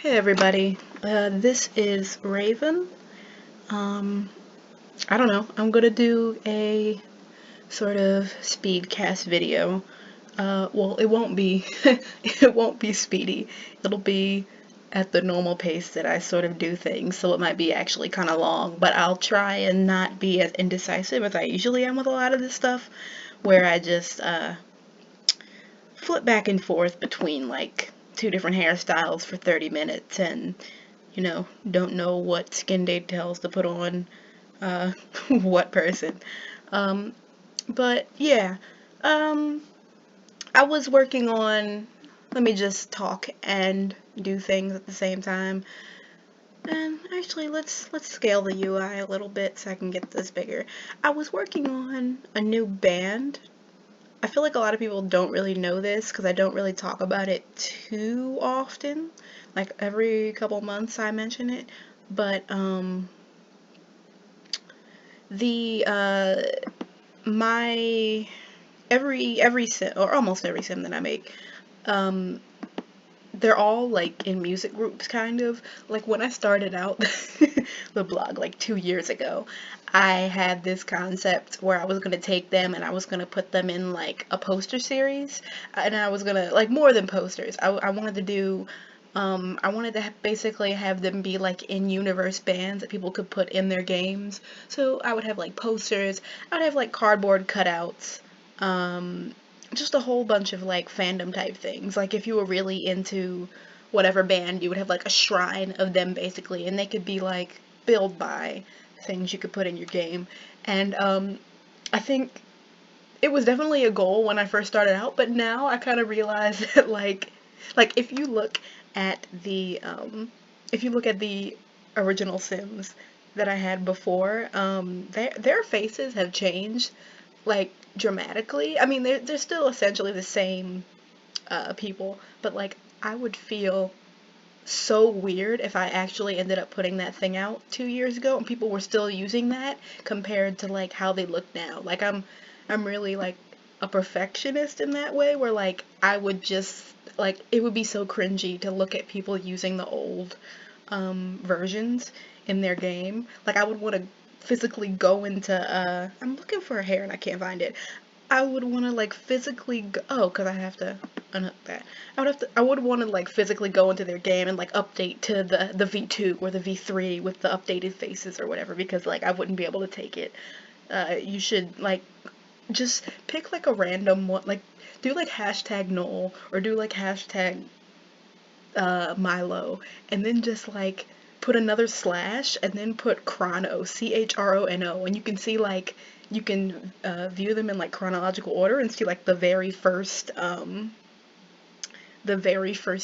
Hey everybody, this is Raven. I don't know, I'm gonna do a sort of speed cast video. Well, it won't be, it won't be speedy. It'll be at the normal pace that I sort of do things, so it might be actually kind of long, but I'll try and not be as indecisive as I usually am with a lot of this stuff, where I just, flip back and forth between like two different hairstyles for 30 minutes and don't know what skin details to put on what person. Um, but yeah, um, I was working on, let me just talk and do things at the same time. And actually, let's scale the UI a little bit so I can get this bigger. I was working on a new band. I feel like a lot of people don't really know this because I don't really talk about it too often. Like every couple months I mention it. But the my every sim, or almost every sim that I make, um they're all like in music groups kind of. Like when I started out the blog like 2 years ago, I had this concept where I was gonna take them and I was gonna put them in like a poster series, and I was gonna like more than posters. I wanted to do I wanted to basically have them be like in-universe bands that people could put in their games. So I would have like posters, I would have like cardboard cutouts, um, just a whole bunch of like fandom type things. Like if you were really into whatever band, you would have like a shrine of them basically, and they could be like filled by things you could put in your game. And I think it was definitely a goal when I first started out, but now I kind of realize that like if you look at the original Sims that I had before, their faces have changed like dramatically. I mean, they're still essentially the same people, but like I would feel so weird if I actually ended up putting that thing out 2 years ago and people were still using that compared to like how they look now. Like I'm really like a perfectionist in that way where like I would just like it would be so cringy to look at people using the old versions in their game. Like I would want to physically go into I'm looking for a hair and I can't find it. I would want to like physically go, oh, because I have to unhook that. I would want to like physically go into their game and like update to the V2 or the V3 with the updated faces or whatever, because like I wouldn't be able to take it. You should like just pick like a random one, like do like hashtag Noel or do like hashtag Milo, and then just like put another slash and then put Chrono, CHRONO, and you can see like you can view them in like chronological order and see like the very first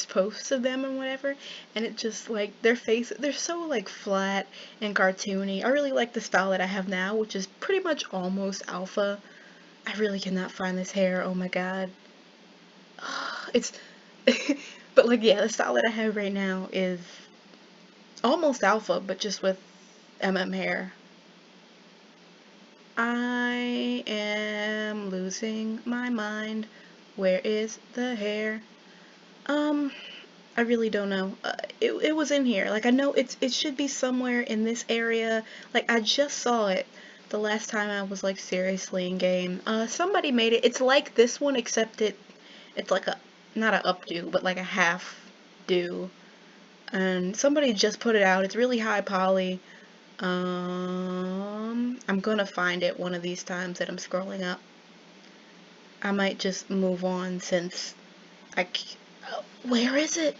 posts of them and whatever, and it just like their face, they're so like flat and cartoony. I really like the style that I have now, which is pretty much almost alpha. I really cannot find this hair, oh my god. It's but like yeah, the style that I have right now is almost alpha, but just with hair. I am losing my mind. Where is the hair? Um, I really don't know. It was in here. Like I know it should be somewhere in this area. Like I just saw it the last time I was like seriously in game. Somebody made it. It's like this one except it's like a not a updo, but like a half do. And somebody just put it out. It's really high poly. I'm gonna find it one of these times that I'm scrolling up. I might just move on since where is it?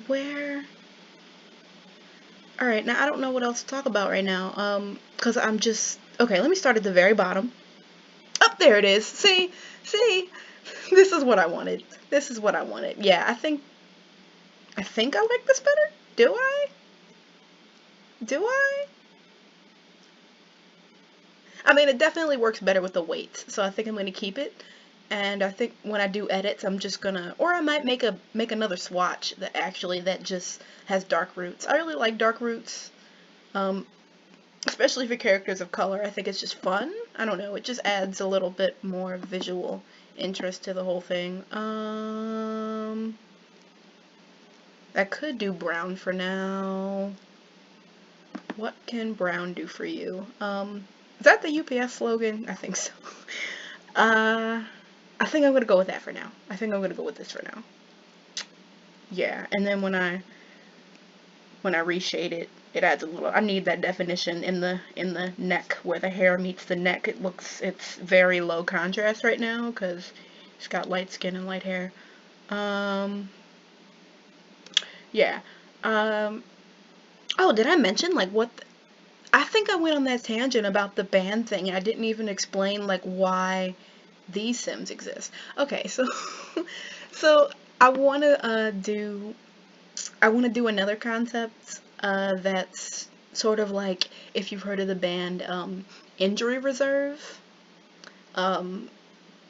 Where? Alright, now I don't know what else to talk about right now. Cause I'm just, okay, let me start at the very bottom. Up there it is. See? This is what I wanted. This is what I wanted. Yeah, I think I like this better. Do I? Do I? I mean, it definitely works better with the weights, so I think I'm gonna keep it. And I think when I do edits, I'm just gonna, or I might make another swatch that just has dark roots. I really like dark roots, um, especially for characters of color. I think it's just fun. I don't know, it just adds a little bit more visual interest to the whole thing. I could do brown for now. What can brown do for you? Is that the UPS slogan? I think so. Uh, I think I'm gonna go with that for now. I think I'm gonna go with this for now. Yeah, and then when I reshade it, it adds a little. I need that definition in the neck where the hair meets the neck. It's very low contrast right now because it's got light skin and light hair. Yeah. Um, oh, did I mention like what? I think I went on that tangent about the band thing. I didn't even explain like why these Sims exist. Okay, so so I want to do another concept that's sort of like if you've heard of the band Injury Reserve, um,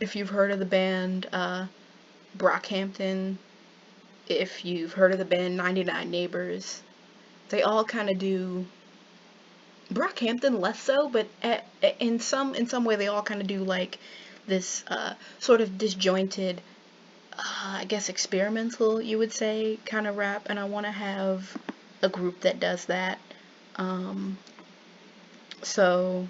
if you've heard of the band Brockhampton, if you've heard of the band 99 Neighbors, they all kind of do. Brockhampton less so, but in some way they all kind of do like this sort of disjointed, I guess experimental, you would say, kind of rap, and I want to have a group that does that. Um, so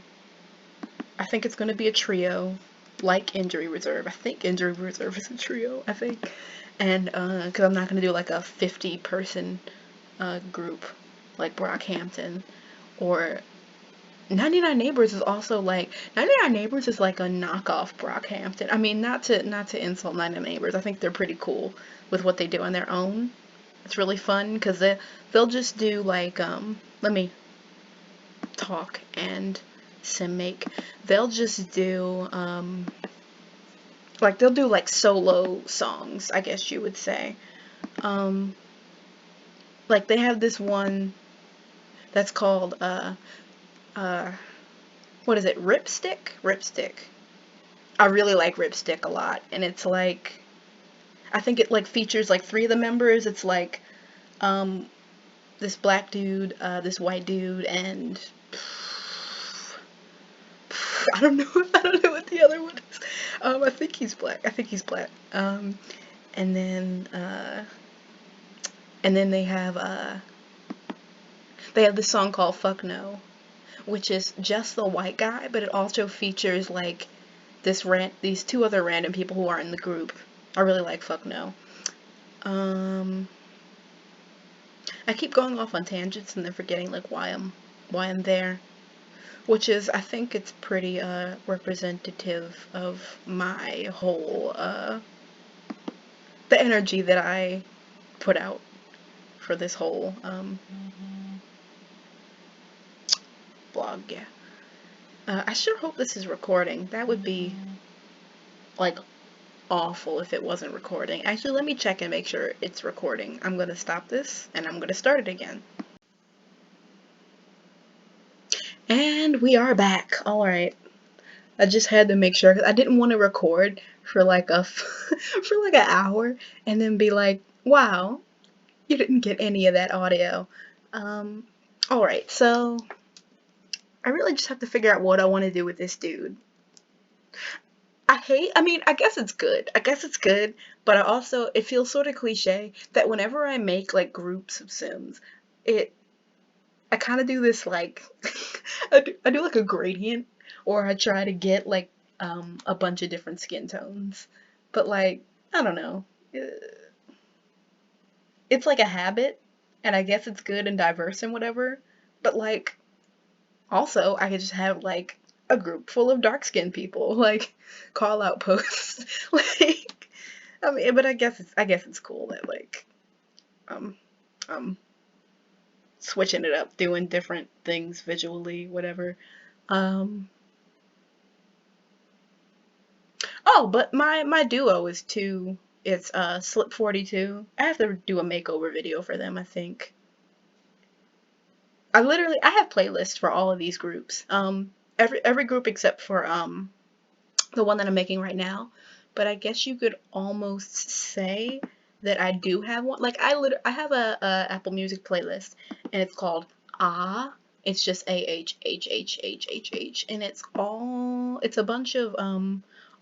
I think it's going to be a trio, like Injury Reserve. I think Injury Reserve is a trio. I think, and because I'm not going to do like a 50-person group like Brockhampton or 99 Neighbors is also like 99 Neighbors is like a knockoff Brockhampton. I mean, not to insult 99 Neighbors. I think they're pretty cool with what they do on their own. It's really fun because they'll just do like let me talk and sim make. They'll just do like they'll do like solo songs, I guess you would say. Um like they have this one that's called uh what is it? Ripstick? Ripstick. I really like Ripstick a lot, and it's like I think it like features like three of the members. It's like um this black dude, this white dude, and I don't know. I don't know what the other one is. I think he's black. I think he's black. And then they have this song called "Fuck No," which is just the white guy, but it also features like these two other random people who are in the group. I really like "Fuck No." Um, I keep going off on tangents and then forgetting like why I'm there, which is I think it's pretty representative of my whole the energy that I put out for this whole blog. Yeah. I sure hope this is recording. That would be like awful if it wasn't recording. Actually, let me check and make sure it's recording. I'm gonna stop this and I'm gonna start it again. And we are back. All right. I just had to make sure because I didn't want to record for like for like an hour and then be like, wow, you didn't get any of that audio. Um, all right, so I really just have to figure out what I want to do with this dude. I mean, I guess it's good. I guess it's good, but it feels sort of cliche that whenever I make like groups of Sims, I kind of do this like, I do like a gradient, or I try to get like a bunch of different skin tones. But like, I don't know. It's like a habit, and I guess it's good and diverse and whatever. But like, also, I could just have like a group full of dark skinned people, like call out posts. Like, I mean, but I guess it's cool that like um um switching it up, doing different things visually, whatever. Um, oh, but my duo is two. It's Slip 42. I have to do a makeover video for them, I think. I have playlists for all of these groups. Every group except for the one that I'm making right now. But I guess you could almost say that I do have one. Like I have a Apple Music playlist, and it's called Ah. It's just AHHHHHH, and it's a bunch of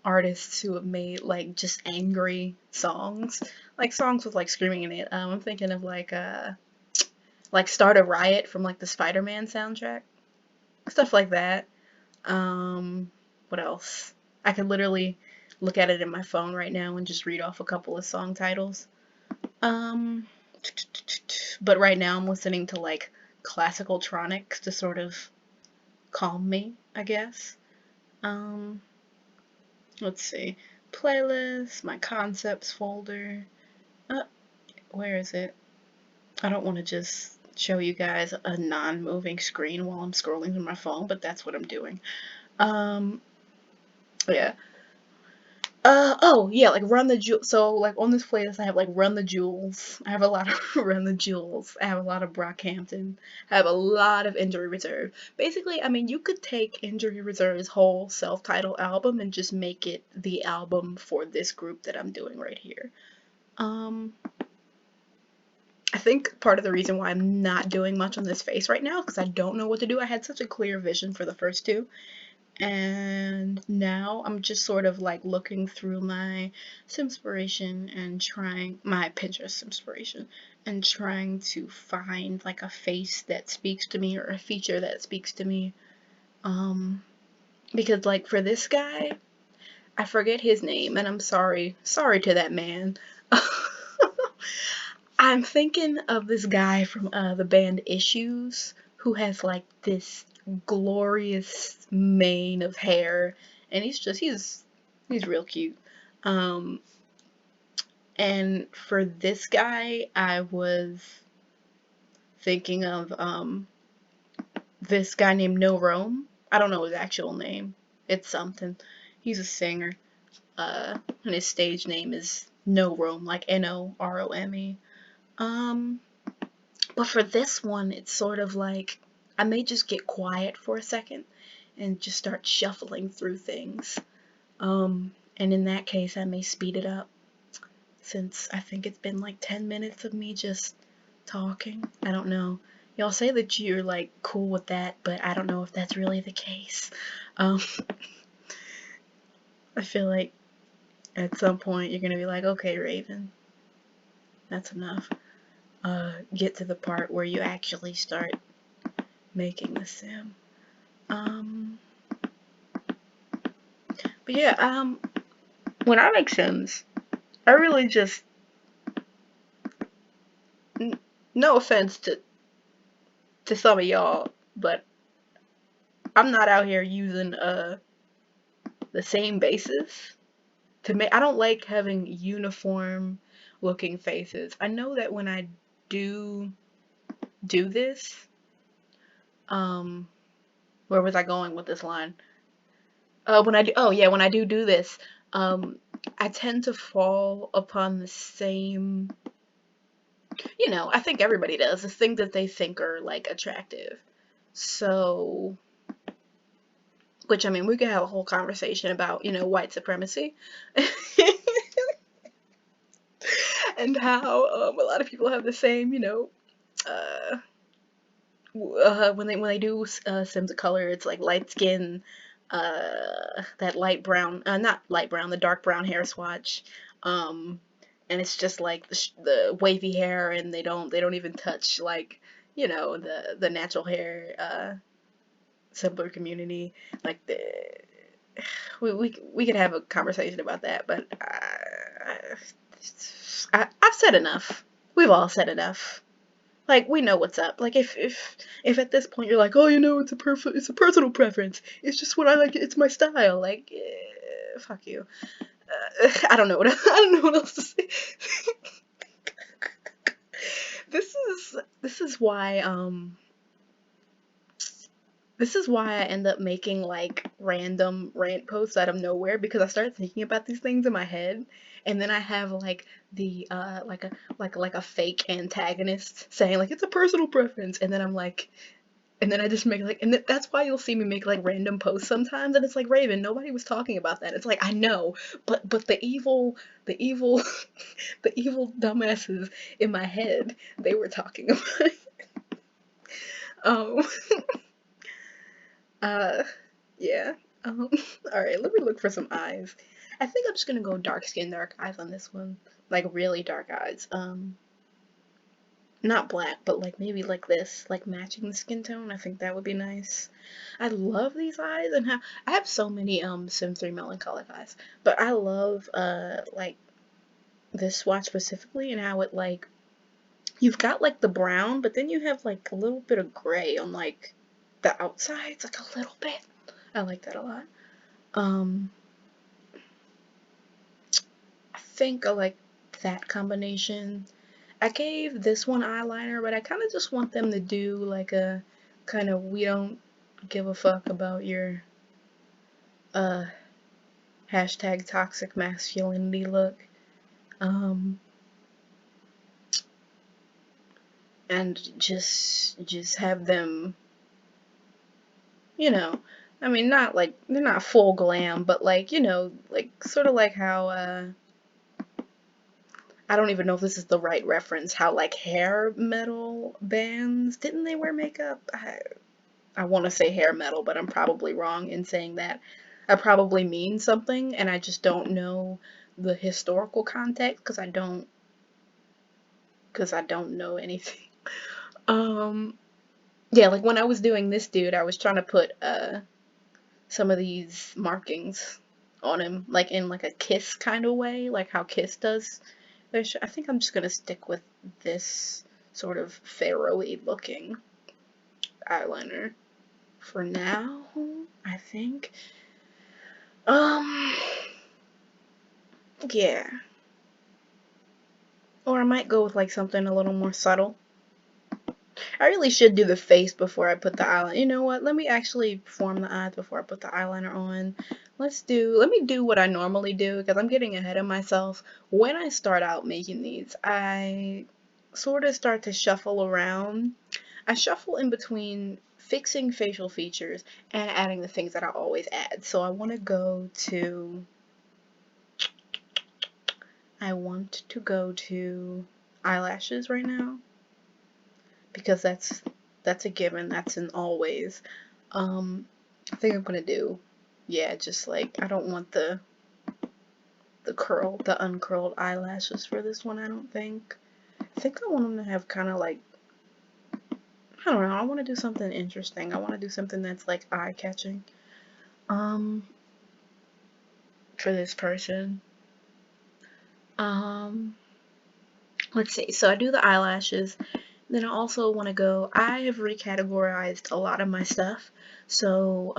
artists who have made like just angry songs, like songs with like screaming in it. I'm thinking of like Start a Riot from like the Spider-Man soundtrack, stuff like that. What else? I could literally look at it in my phone right now and just read off a couple of song titles. Um, but right now I'm listening to like classical tronics to sort of calm me, I guess. Um, let's see. Playlist, my concepts folder. Uh, where is it? I don't want to just show you guys a non-moving screen while I'm scrolling through my phone, but that's what I'm doing. Um, yeah. Oh, yeah, like Run the Jewels. So, like, on this playlist, I have, like, Run the Jewels. I have a lot of Run the Jewels. I have a lot of Brockhampton. I have a lot of Injury Reserve. Basically, I mean, you could take Injury Reserve's whole self-titled album and just make it the album for this group that I'm doing right here. Um, I think part of the reason why I'm not doing much on this face right now, because I don't know what to do. I had such a clear vision for the first two, and now I'm just sort of like looking through my Simspiration and trying my Pinterest inspiration and trying to find like a face that speaks to me or a feature that speaks to me. Because like for this guy, I forget his name and I'm sorry to that man. I'm thinking of this guy from the band Issues who has like this glorious mane of hair, and he's real cute. Um, and for this guy, I was thinking of this guy named No Rome. I don't know his actual name. It's something. He's a singer. And his stage name is No Rome, like Norome. Um, But for this one, it's sort of like I may just get quiet for a second and just start shuffling through things. And in that case, I may speed it up since I think it's been like 10 minutes of me just talking. I don't know. Y'all say that you're like cool with that, but I don't know if that's really the case. Um, I feel like at some point you're gonna be like, okay, Raven, that's enough. Get to the part where you actually start making the sim. Um, but yeah, when I make sims, I really just, no offense to some of y'all, but I'm not out here using the same basis to make. I don't like having uniform looking faces. I know that when I do this, um, where was I going with this line? When I do, oh yeah, when I do this, I tend to fall upon the same, I think everybody does, the things that they think are like attractive. So, which I mean, we could have a whole conversation about, white supremacy and how a lot of people have the same, uh, when they do Sims of color, it's like light skin, that light brown, not light brown, the dark brown hair swatch, and it's just like the wavy hair, and they don't even touch like the natural hair Simpler community, like we could have a conversation about that, but I've said enough. We've all said enough. Like, we know what's up. Like, if at this point you're like, oh, it's a personal preference. It's just what I like. It's my style. Like, fuck you. I don't know what I don't know what else to say. This is why I end up making like random rant posts out of nowhere, because I start thinking about these things in my head, and then I have like the like a fake antagonist saying like it's a personal preference, and then I'm like, and then I just make like, and that's why you'll see me make like random posts sometimes, and it's like, Raven, nobody was talking about that. It's like, I know, but the evil the evil dumbasses in my head, they were talking about it. Um, uh, yeah. All right, let me look for some eyes. I think I'm just gonna go dark skin, dark eyes on this one. Like really dark eyes. Not black, but like maybe like this, like matching the skin tone. I think that would be nice. I love these eyes and how I have so many Sim 3 melancholic eyes. But I love like this swatch specifically and how it like you've got like the brown, but then you have like a little bit of gray on like the outsides, like a little bit. I like that a lot. I think I like that combination. I gave this one eyeliner, but I kind of just want them to do like a kind of we don't give a fuck about your uh hashtag toxic masculinity look. Um, and just have them, you know, I mean not like they're not full glam, but like, you know, like sort of like how I don't even know if this is the right reference, how like hair metal bands, didn't they wear makeup? I want to say hair metal, but I'm probably wrong in saying that. I probably mean something, and I just don't know the historical context because I don't know anything. Um, yeah, like when I was doing this dude, I was trying to put some of these markings on him, like in like a Kiss kind of way, like how Kiss does. I think I'm just gonna stick with this sort of pharaoh-y looking eyeliner for now, I think. Um, yeah. Or I might go with like something a little more subtle. I really should do the face before I put the eyeliner. You know what? Let me actually form the eyes before I put the eyeliner on. Let me do what I normally do because I'm getting ahead of myself. When I start out making these, I sort of start to shuffle around. I shuffle in between fixing facial features and adding the things that I always add. So I want to go to eyelashes right now because that's a given. That's an always. I think I'm gonna do, yeah, just like I don't want the uncurled eyelashes for this one. I don't think. I think I want them to have kind of like I don't know. I want to do something interesting. I want to do something that's like eye catching. Um, for this person. Um, let's see. So I do the eyelashes. Then I also want to go, I have recategorized a lot of my stuff. So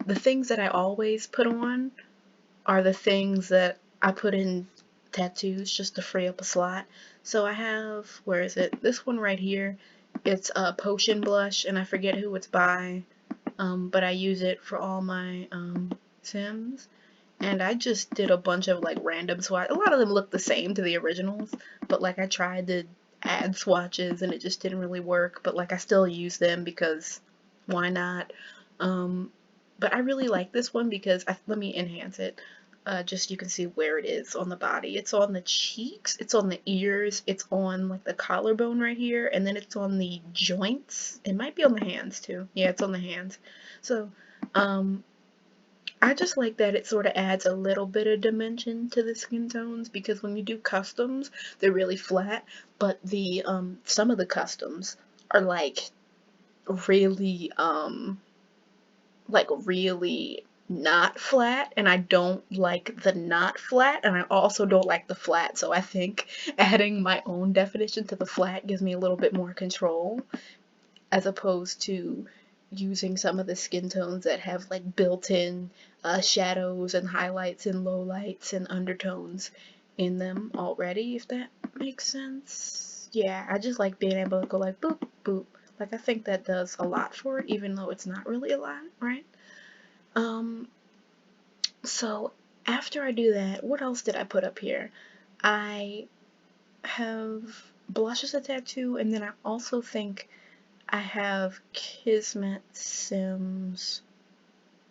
the things that I always put on are the things that I put in tattoos just to free up a slot. So I have, where is it? This one right here. It's a potion blush, and I forget who it's by, but I use it for all my Sims. And I just did a bunch of like random swatches. A lot of them look the same to the originals, but like I tried to add swatches and it just didn't really work. But like I still use them because why not? Um, but I really like this one because let me enhance it. Just you can see where it is on the body. It's on the cheeks, it's on the ears, it's on like the collarbone right here, and then it's on the joints. It might be on the hands too. Yeah, it's on the hands. So, I just like that it sort of adds a little bit of dimension to the skin tones because when you do customs, they're really flat, but the some of the customs are really really not flat, and I don't like the not flat, and I also don't like the flat. So I think adding my own definition to the flat gives me a little bit more control as opposed to using some of the skin tones that have like built-in shadows and highlights and lowlights and undertones in them already, if that makes sense. Yeah, I just like being able to go like boop, boop. Like I think that does a lot for it, even though it's not really a lot, right? Um, so after I do that, what else did I put up here? I have blush as a tattoo, and then I also think I have Kismet Sims.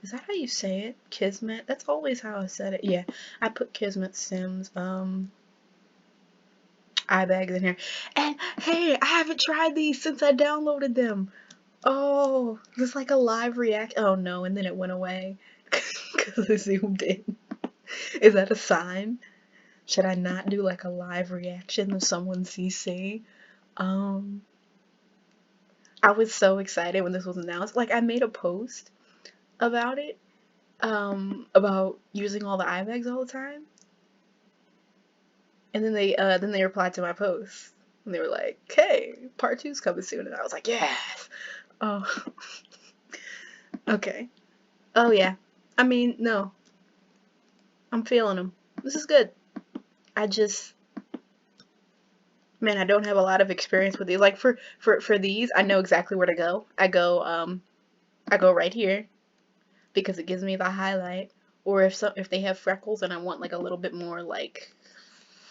Is that how you say it? Kismet? That's always how I said it. Yeah, I put Kismet Sims eye bags in here. And hey, I haven't tried these since I downloaded them. Oh, it was like a live react. Oh no, and then it went away because I zoomed in. Is that a sign? Should I not do like a live reaction of someone's CC? Um, I was so excited when this was announced. Like I made a post about it, about using all the eye bags all the time. And then they replied to my post. And they were like, "Hey, part two's coming soon." And I was like, "Yes." Oh, okay. Oh yeah. I mean, no. I'm feeling them. This is good. I just, man, I don't have a lot of experience with these. Like for these, I know exactly where to go. I go right here because it gives me the highlight. Or if they have freckles and I want like a little bit more like,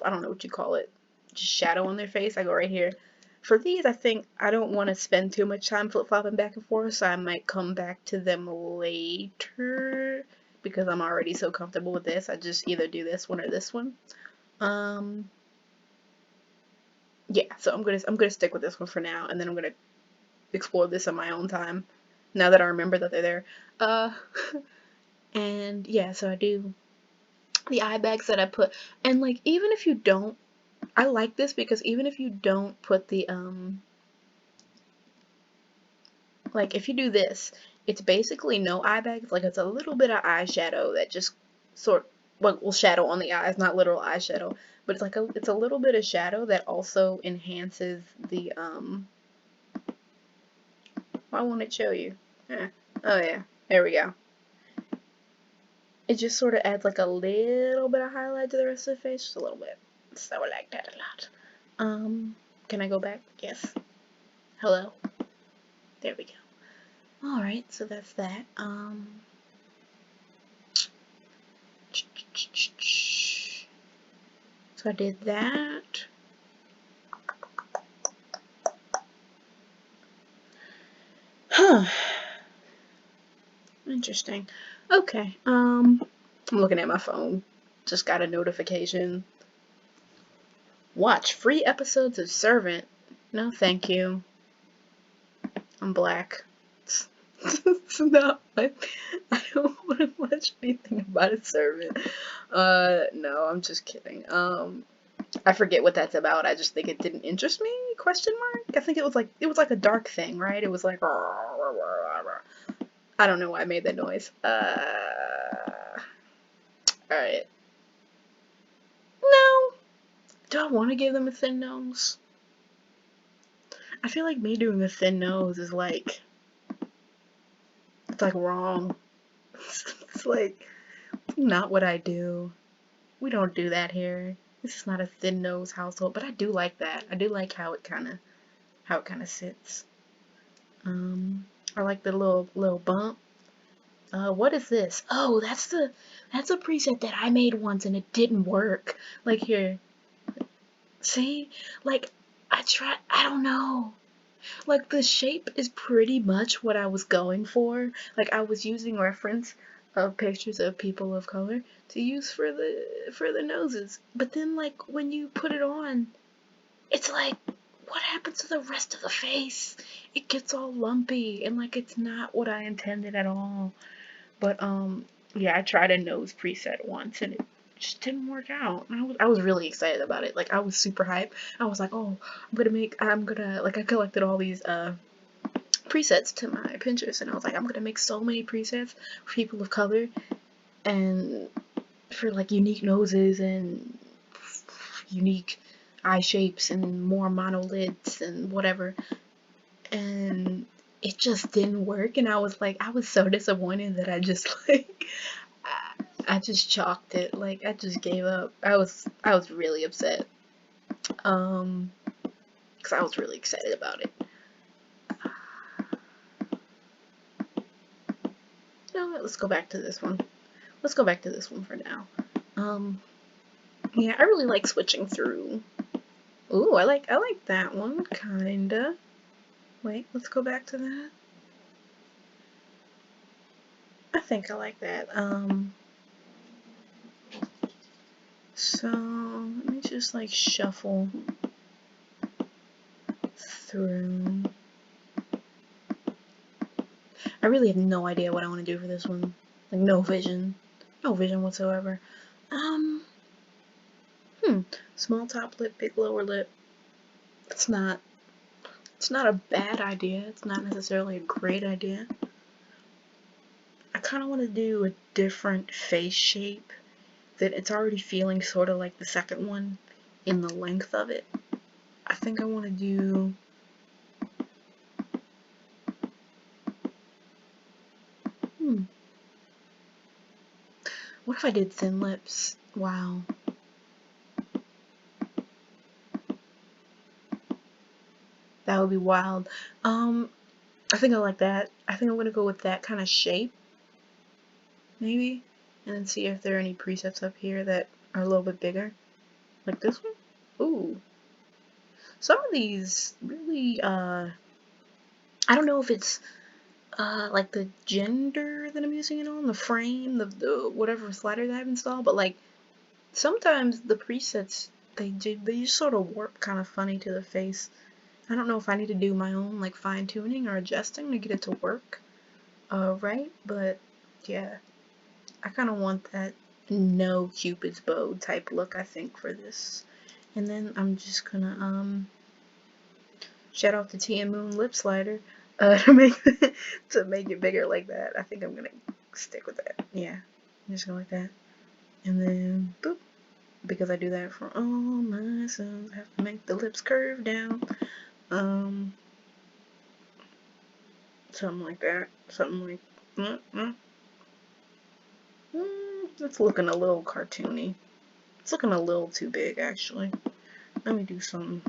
I don't know what you call it, just shadow on their face, I go right here. For these, I think I don't want to spend too much time flip-flopping back and forth, so I might come back to them later because I'm already so comfortable with this. I just either do this one or this one. Um, yeah, so I'm gonna stick with this one for now, and then I'm gonna explore this on my own time. Now that I remember that they're there. Uh, and yeah, so I do the eye bags that I put, and like even if you don't, I like this because even if you don't put the like if you do this, it's basically no eye bags. Like it's a little bit of eyeshadow that just sort well will shadow on the eyes, not literal eyeshadow, but it's a little bit of shadow that also enhances the why won't it show you? Eh. Oh yeah, there we go. It just sort of adds like a little bit of highlight to the rest of the face, just a little bit. So I like that a lot. Can I go back? Yes. Hello. There we go. Alright, so that's that. So I did that. Huh. Interesting. Okay. I'm looking at my phone. Just got a notification. Watch free episodes of Servant. No, thank you. I'm black. It's not. I don't want to watch anything about a servant. No, I'm just kidding. I forget what that's about. I just think it didn't interest me? Question mark. I think it was like a dark thing, right? It was like I don't know why I made that noise. Alright. No. Do I want to give them a thin nose? I feel like me doing a thin nose is like, it's like wrong. It's like not what I do. We don't do that here. This is not a thin nose household, but I do like that. I do like how it kind of sits. I like the little bump. What is this? Oh, that's a preset that I made once and it didn't work. Like here, see, like I don't know. Like the shape is pretty much what I was going for. Like I was using reference of pictures of people of color to use for the noses. But then like when you put it on, it's like what happens to the rest of the face? It gets all lumpy and like it's not what I intended at all. But yeah, I tried a nose preset once and it just didn't work out. And I was really excited about it. Like I was super hyped. I was like, "Oh, I'm gonna like I collected all these presets to my Pinterest and I was like, I'm going to make so many presets for people of color and for like unique noses and unique eye shapes and more monolids and whatever." And it just didn't work and I was so disappointed that I just like I just chalked it. Like I just gave up. I was really upset. Cuz I was really excited about it. No, let's go back to this one. Let's go back to this one for now. Yeah, I really like switching through. Ooh, I like that one, kinda. Wait, let's go back to that. I think I like that. So let me just like shuffle through. I really have no idea what I want to do for this one. Like no vision whatsoever. Um, hmm. Small top lip, big lower lip. It's not. It's not a bad idea. It's not necessarily a great idea. I kind of want to do a different face shape that it's already feeling sort of like the second one in the length of it. I think I want to do. Hmm. What if I did thin lips? Wow. That would be wild. I think I like that. I think I'm gonna go with that kind of shape, maybe, and then see if there are any presets up here that are a little bit bigger, like this one. Ooh, some of these really, I don't know if it's like the gender that I'm using it on, the frame, the whatever slider that I've installed, but like sometimes the presets they just sort of warp kind of funny to the face. I don't know if I need to do my own like fine tuning or adjusting to get it to work, right? But yeah, I kind of want that no Cupid's bow type look, I think, for this. And then I'm just gonna shout out the Tia Moon lip slider to make to make it bigger like that. I think I'm gonna stick with that. Yeah, I'm just going like that, and then boop. Because I do that for all my sons, I have to make the lips curve down. Um, something like that. Something like. Mm, mm, it's looking a little cartoony. It's looking a little too big, actually. Let me do something.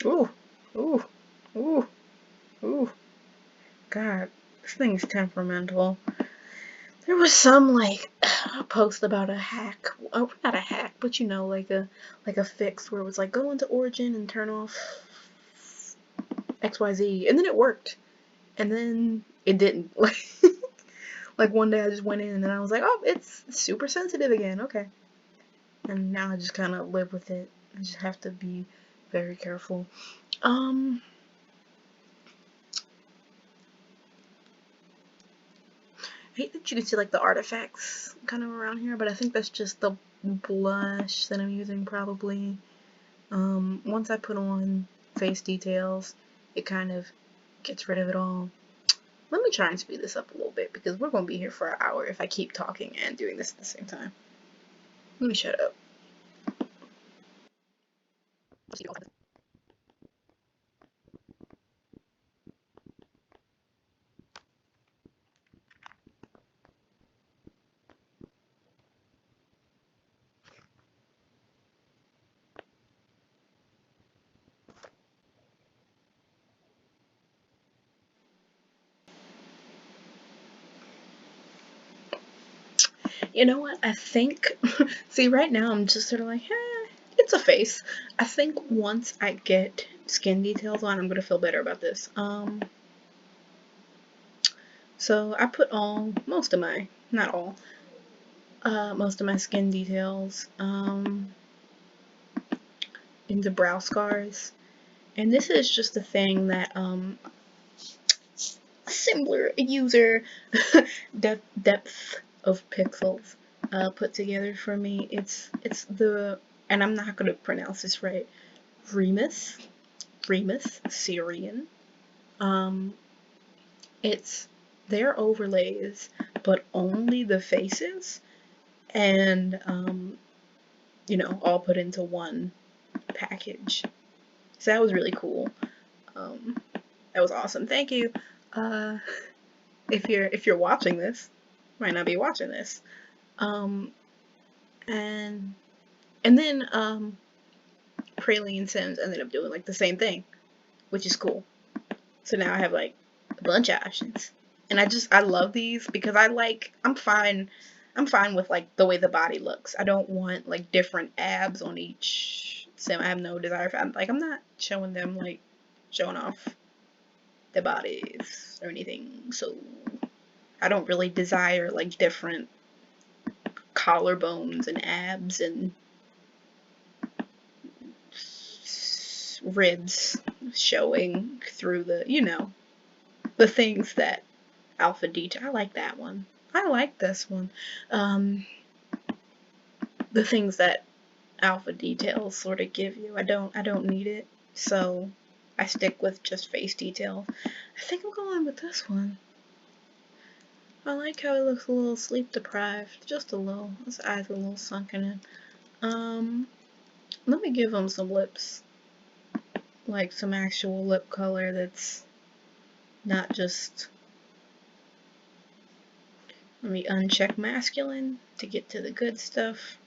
Ooh, ooh, ooh, ooh. God, this thing's temperamental. There was some like post about a hack. Oh, not a hack, but you know, like a fix where it was like go into Origin and turn off XYZ, and then it worked, and then it didn't. Like one day I just went in and then I was like, oh, it's super sensitive again. Okay, and now I just kind of live with it. I just have to be very careful. Um, I hate that you can see like the artifacts kind of around here, but I think that's just the blush that I'm using probably. Once I put on face details, it kind of gets rid of it all. Let me try and speed this up a little bit because we're going to be here for an hour if I keep talking and doing this at the same time. Let me shut up. You know what? I think, see, right now I'm just sort of like, it's a face. I think once I get skin details on, I'm going to feel better about this. So I put all, most of my, not all, most of my skin details, into brow scars. And this is just a thing that, a similar user depth of pixels put together for me. It's the, and I'm not gonna pronounce this right, Remus Syrian. Um, it's their overlays, but only the faces, and you know, all put into one package. So that was really cool. Um, that was awesome. Thank you. Uh, if you're watching this, might not be watching this. Um, and then Praline Sims ended up doing like the same thing, which is cool. So now I have like a bunch of options, and I love these because I'm fine with like the way the body looks. I don't want like different abs on each sim. I have no desire for, I'm not showing them like showing off their bodies or anything. So I don't really desire like different collarbones and abs and ribs. showing through the, the things that alpha detail. I like that one. I like this one. The things that alpha details sort of give you. I don't need it, so I stick with just face detail. I think I'm going with this one. I like how it looks a little sleep deprived, just a little. His eyes are a little sunken in. Let me give him some lips, like some actual lip color that's not just. Let me uncheck masculine to get to the good stuff.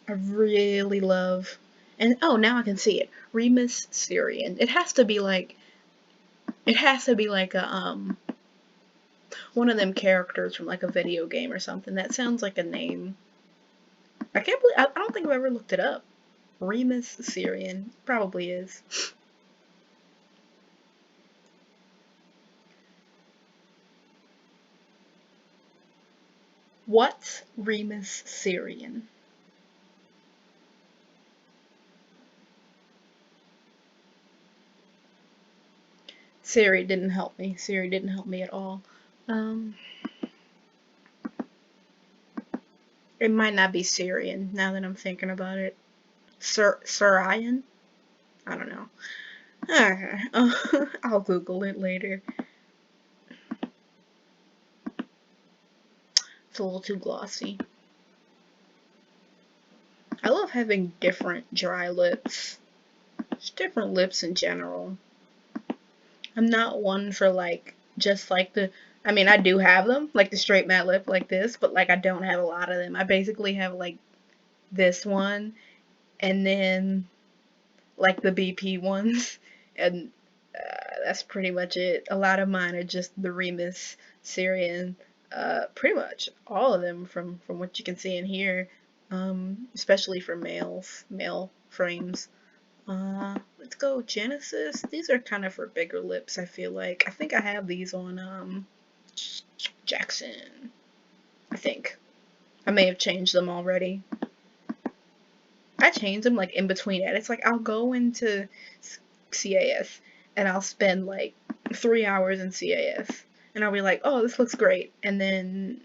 I really love, and oh, now I can see it. Remus Syrian. It has to be like a one of them characters from like a video game or something. That sounds like a name. I can't believe I don't think I've ever looked it up. Remus Syrian probably is. What's Remus Syrian? Siri didn't help me. Siri didn't help me at all. It might not be Syrian now that I'm thinking about it. Syrian? I don't know. Okay. I'll Google it later. It's a little too glossy. I love having different dry lips. Just different lips in general. I'm not one for like, just like the, I mean, I do have them, like the straight matte lip like this, but like I don't have a lot of them. I basically have like this one, and then like the BP ones, and that's pretty much it. A lot of mine are just the Remus Syrian, pretty much all of them from what you can see in here, especially for male frames. Let's go Genesis. These are kind of for bigger lips, I feel like. I think I have these on Jackson. I think. I may have changed them already. I change them like in between edits. Like I'll go into CAS and I'll spend like 3 hours in CAS and I'll be like, oh, this looks great, and then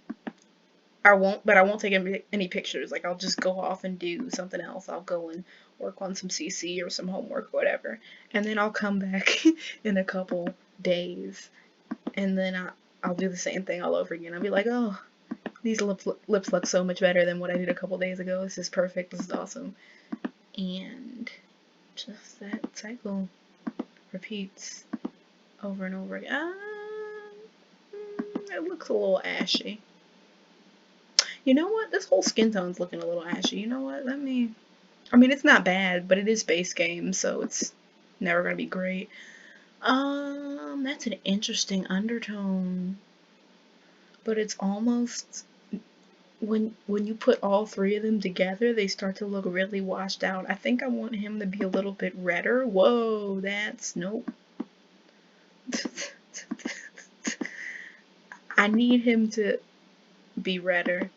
I won't take any pictures. Like I'll just go off and do something else. I'll go and work on some CC or some homework or whatever, and then I'll come back in a couple days, and then I'll do the same thing all over again. I'll be like, oh, these lips look so much better than what I did a couple days ago. This is perfect. This is awesome. And just that cycle repeats over and over again. It looks a little ashy. You know what? This whole skin tone's looking a little ashy. You know what? I mean, it's not bad, but it is base game, so it's never gonna be great. That's an interesting undertone. But it's almost, when you put all three of them together, they start to look really washed out. I think I want him to be a little bit redder. Whoa, that's, nope. I need him to be redder.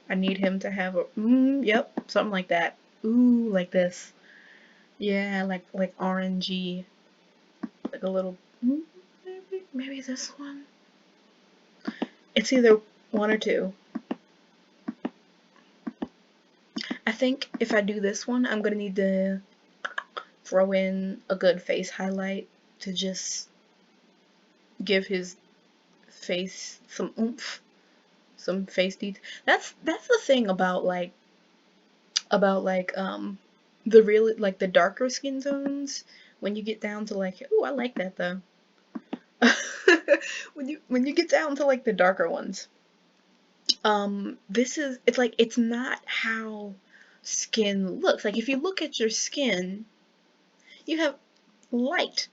I need him to have a, yep, something like that. Ooh, like this. Yeah, like orangey. Like a little, maybe this one. It's either one or two. I think if I do this one, I'm gonna need to throw in a good face highlight to just give his face some oomph, some face detail. That's the thing about the really, like, the darker skin tones. When you get down to like, oh, I like that though. when you get down to like the darker ones, it's like, it's not how skin looks. Like if you look at your skin, you have light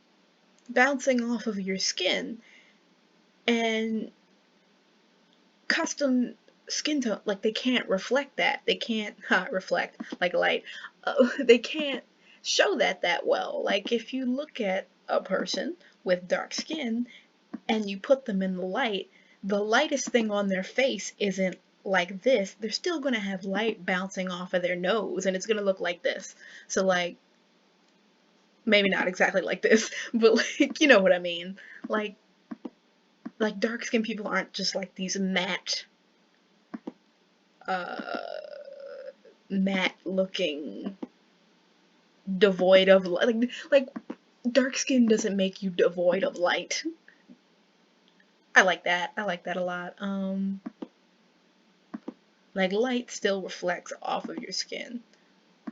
bouncing off of your skin, and custom skin tone, like, they can't reflect that. They can't reflect like light. They can't show that well. Like if you look at a person with dark skin and you put them in the light, the lightest thing on their face isn't like this, they're still gonna have light bouncing off of their nose, and it's gonna look like this. So like, maybe not exactly like this, but like, you know what I mean. Like like dark skinned people aren't just like these uh matte looking, devoid of like dark skin doesn't make you devoid of light. I like that. I like that a lot. Like light still reflects off of your skin.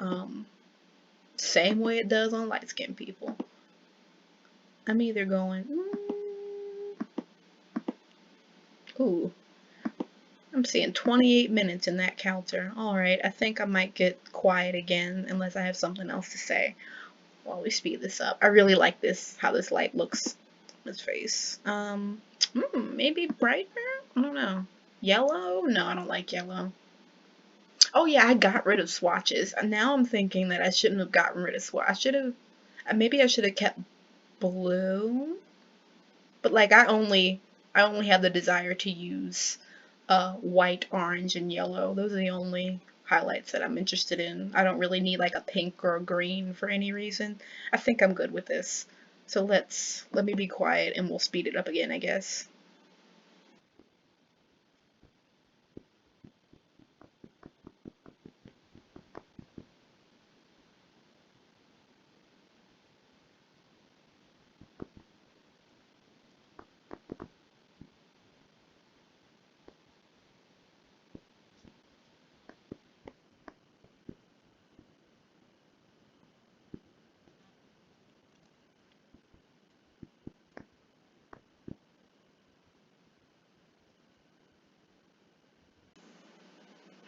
Um, Same way it does on light skinned people. I'm either going, ooh, I'm seeing 28 minutes in that counter. Alright, I think I might get quiet again unless I have something else to say while we speed this up. I really like this, how this light looks on his face. Maybe brighter? I don't know. Yellow? No, I don't like yellow. Oh yeah, I got rid of swatches. Now I'm thinking that I shouldn't have gotten rid of swatch. I should have, maybe I should have kept blue. But like I only have the desire to use white, orange, and yellow. Those are the only highlights that I'm interested in. I don't really need like a pink or a green for any reason. I think I'm good with this. So let me be quiet and we'll speed it up again, I guess.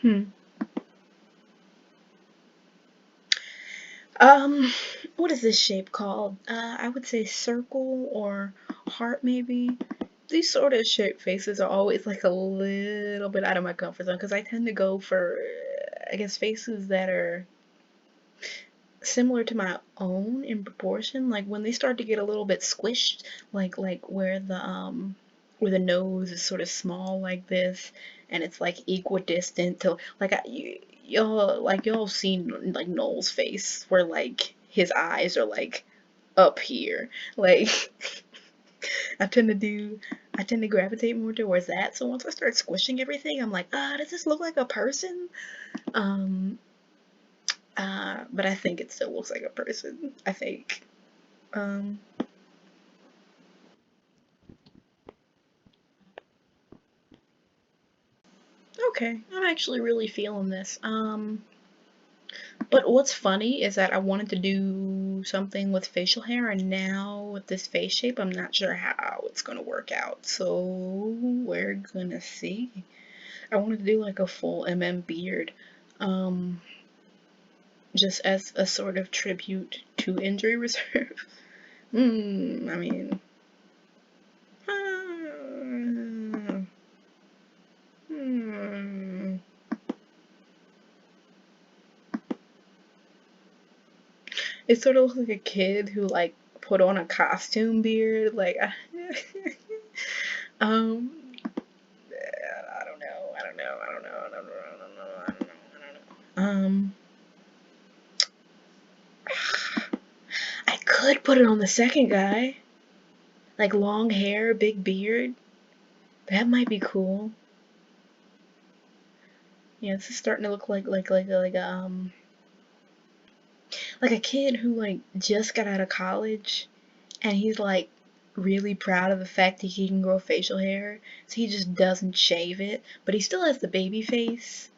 Hmm. Um, what is this shape called? I would say circle or heart maybe. These sort of shape faces are always like a little bit out of my comfort zone because I tend to go for, I guess, faces that are similar to my own in proportion. Like when they start to get a little bit squished, like where the nose is sort of small like this, and it's like equidistant to like y'all seen like Noel's face where like his eyes are like up here. Like I tend to gravitate more towards that. So once I start squishing everything, I'm like, does this look like a person? Um, but I think it still looks like a person. I think. Um, okay, I'm actually really feeling this. But what's funny is that I wanted to do something with facial hair, and now with this face shape, I'm not sure how it's gonna work out. So we're gonna see. I wanted to do like a full beard, um, just as a sort of tribute to injury reserve. I mean, uh, hmm. It sort of looks like a kid who like put on a costume beard. Like, um, I don't know. I don't know. I don't know. I don't know. I don't know. I don't know. I don't know. I could put it on the second guy. Like long hair, big beard. That might be cool. Yeah, this is starting to look like a kid who like just got out of college and he's like really proud of the fact that he can grow facial hair, so he just doesn't shave it, but he still has the baby face.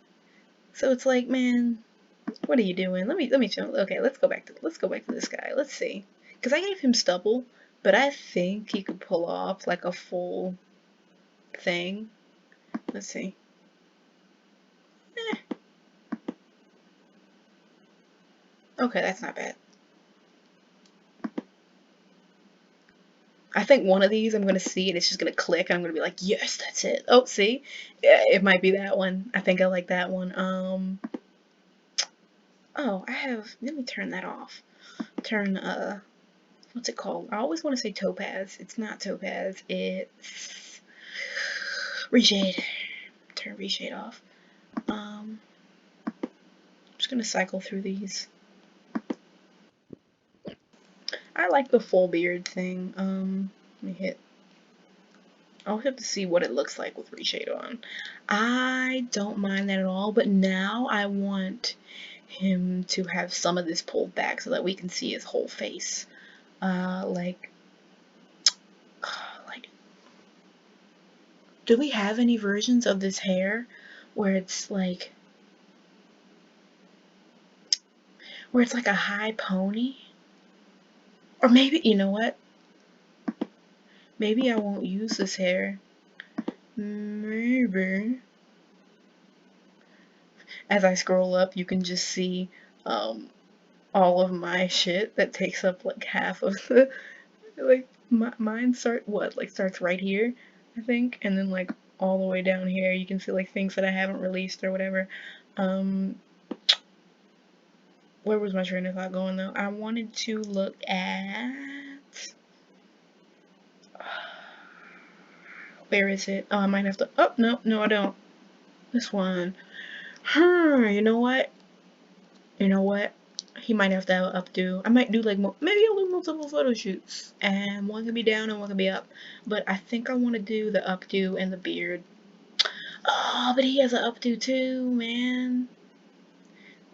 So it's like, man, what are you doing? Let me show. Okay, let's go back to this guy. Let's see, because I gave him stubble, but I think he could pull off like a full thing. Let's see. Eh, okay, that's not bad. I think one of these I'm gonna see and it's just gonna click and I'm gonna be like, yes, that's it. Oh, see, yeah, it might be that one. I think I like that one. Oh, I have. Let me turn that off. Turn what's it called? I always want to say topaz. It's not topaz. It's reshade. turn reshade off. I'm just gonna cycle through these. I like the full beard thing. Let me hit. I'll have to see what it looks like with reshade on. I don't mind that at all, but now I want him to have some of this pulled back so that we can see his whole face. Like, do we have any versions of this hair where it's like a high pony? Or maybe, you know what? Maybe I won't use this hair. Maybe. As I scroll up, you can just see all of my shit that takes up like half of the, like, mine starts right here, I think, and then like all the way down here you can see like things that I haven't released or whatever. Where was my train of thought going though? I wanted to look at, where is it? Oh, I might have to, oh, no I don't. This one. You know what? He might have to have an updo. I might do like, maybe I'll do multiple photo shoots, and one can be down and one can be up. But I think I want to do the updo and the beard. Oh, but he has an updo too, man.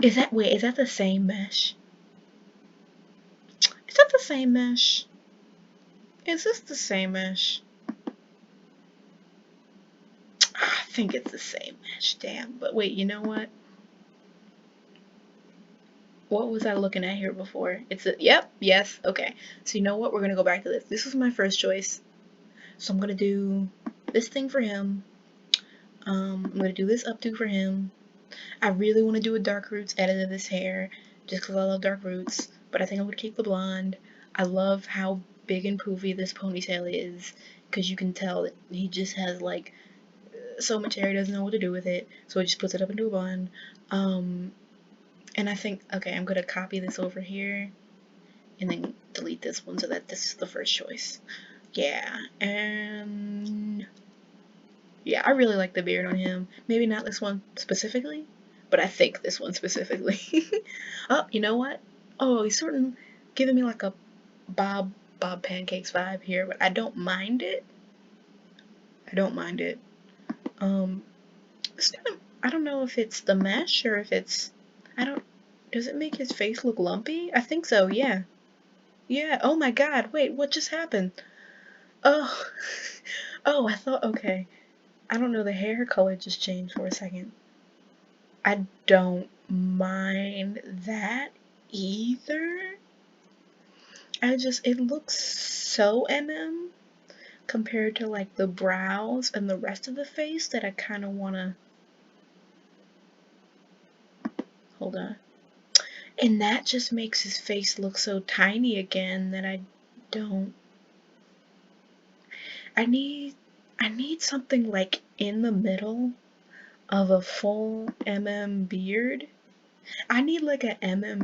Is that the same mesh? Is that the same mesh? Is this the same mesh? I think it's the same mesh, damn. But wait, you know what? What was I looking at here before? Yep, yes, okay. So you know what? We're gonna go back to this. This was my first choice. So I'm gonna do this thing for him. I'm gonna do this updo for him. I really want to do a dark roots edit of this hair, just because I love dark roots, but I think I'm gonna keep the blonde. I love how big and poofy this ponytail is, because you can tell that he just has like so much hair he doesn't know what to do with it, so he just puts it up into a bun. And I think, okay, I'm gonna copy this over here and then delete this one so that this is the first choice. Yeah, and yeah, I really like the beard on him. Maybe not this one specifically, but I think this one specifically. Oh, you know what? Oh, he's sort of giving me like a Bob Pancakes vibe here, but I don't mind it. I don't mind it. It's kind of, I don't know if it's the mesh or if it's, does it make his face look lumpy? I think so, yeah. Yeah, oh my god, wait, what just happened? Oh, oh, I thought, okay. I don't know, the hair color just changed for a second. I don't mind that either. It looks so compared to like the brows and the rest of the face that I kind of want to, hold on. And that just makes his face look so tiny again that I don't, I need something like in the middle of a full beard. I need like a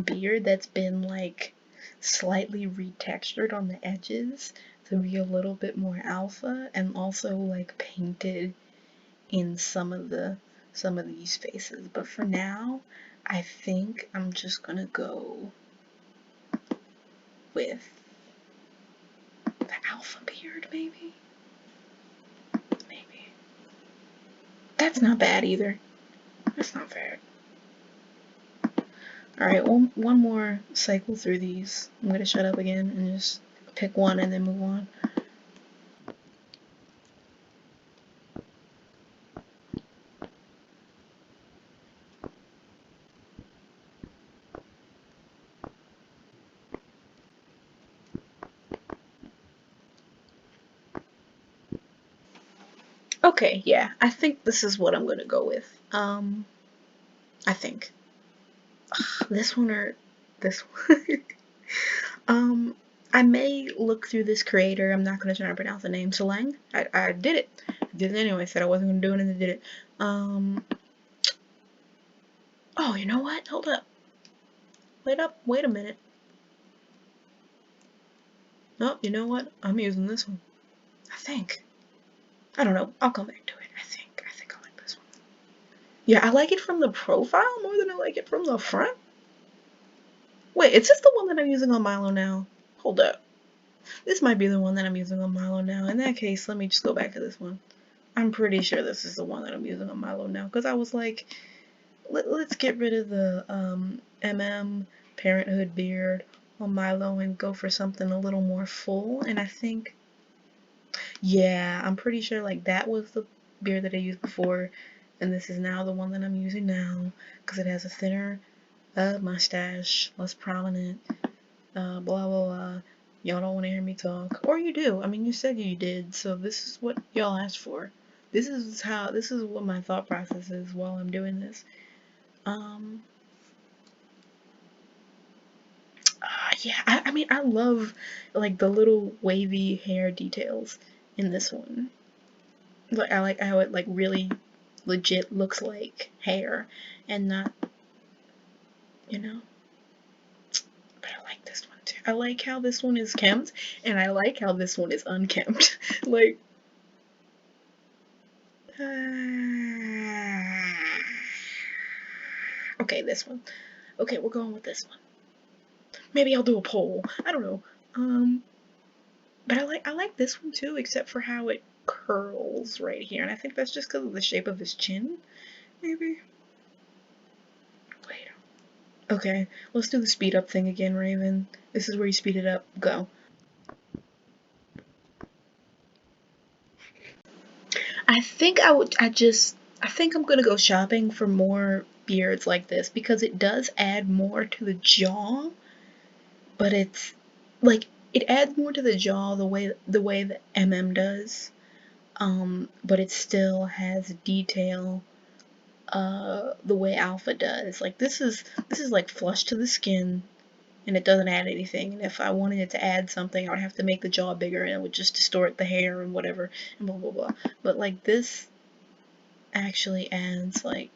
beard that's been like slightly retextured on the edges to be a little bit more alpha, and also like painted in some of these faces. But for now, I think I'm just gonna go with the alpha beard, maybe. That's not bad either. That's not bad. Alright, one more cycle through these. I'm gonna shut up again and just pick one and then move on. Okay, yeah, I think this is what I'm gonna go with. I think. This one or this one? I may look through this creator. I'm not gonna try to pronounce the name. Solang. I did it. I did it anyway. Said I wasn't gonna do it and I did it. Oh, you know what? Hold up. Wait a minute. Oh, you know what? I'm using this one. I think. I don't know. I'll come back to it. I think I like this one. Yeah, I like it from the profile more than I like it from the front. Wait, is this the one that I'm using on Milo now? Hold up. This might be the one that I'm using on Milo now. In that case, let me just go back to this one. I'm pretty sure this is the one that I'm using on Milo now, because I was like, let's get rid of the Parenthood beard on Milo and go for something a little more full. And I think, yeah, I'm pretty sure like that was the beard that I used before, and this is now the one that I'm using now, because it has a thinner mustache, less prominent, blah blah blah. Y'all don't want to hear me talk, or you do. I mean, you said you did, so this is what y'all asked for. This is what my thought process is while I'm doing this. Yeah, I mean, I love like the little wavy hair details in this one. Like I like how it like really legit looks like hair and not, you know. But I like this one too. I like how this one is kempt, and I like how this one is unkempt. Like, okay, this one. Okay, we're going with this one. Maybe I'll do a poll. I don't know. But I like this one too, except for how it curls right here, and I think that's just because of the shape of his chin. Maybe. Wait. Okay, let's do the speed up thing again, Raven. This is where you speed it up. Go. I think I would. I think I'm gonna go shopping for more beards like this because it does add more to the jaw, but it's like it adds more to the jaw the way that does. But it still has detail the way Alpha does. Like this is like flush to the skin and it doesn't add anything. And if I wanted it to add something, I would have to make the jaw bigger and it would just distort the hair and whatever and blah blah blah. But like this actually adds like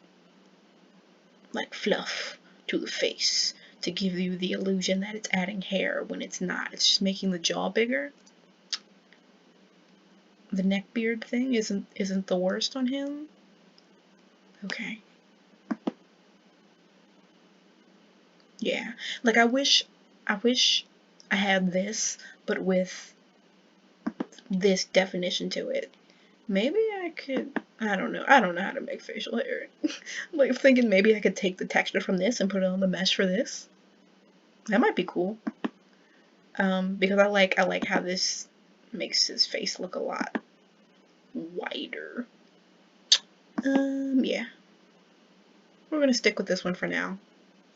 fluff to the face to give you the illusion that it's adding hair when it's not. It's just making the jaw bigger. The neck beard thing isn't the worst on him. Okay. Yeah. Like I wish I had this, but with this definition to it. Maybe I could, I don't know. I don't know how to make facial hair. I'm like thinking maybe I could take the texture from this and put it on the mesh for this. That might be cool. Because I like how this makes his face look a lot wider. Yeah. We're gonna stick with this one for now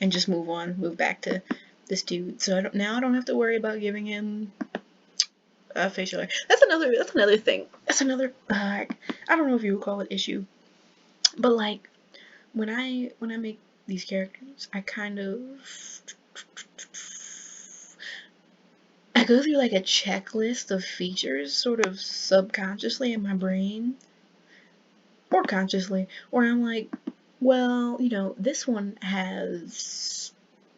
and just move back to this dude. So I don't have to worry about giving him facial hair. That's another thing. That's another I don't know if you would call it issue, but like when I make these characters, I go through like a checklist of features, sort of subconsciously in my brain, or consciously, where I'm like, well, this one has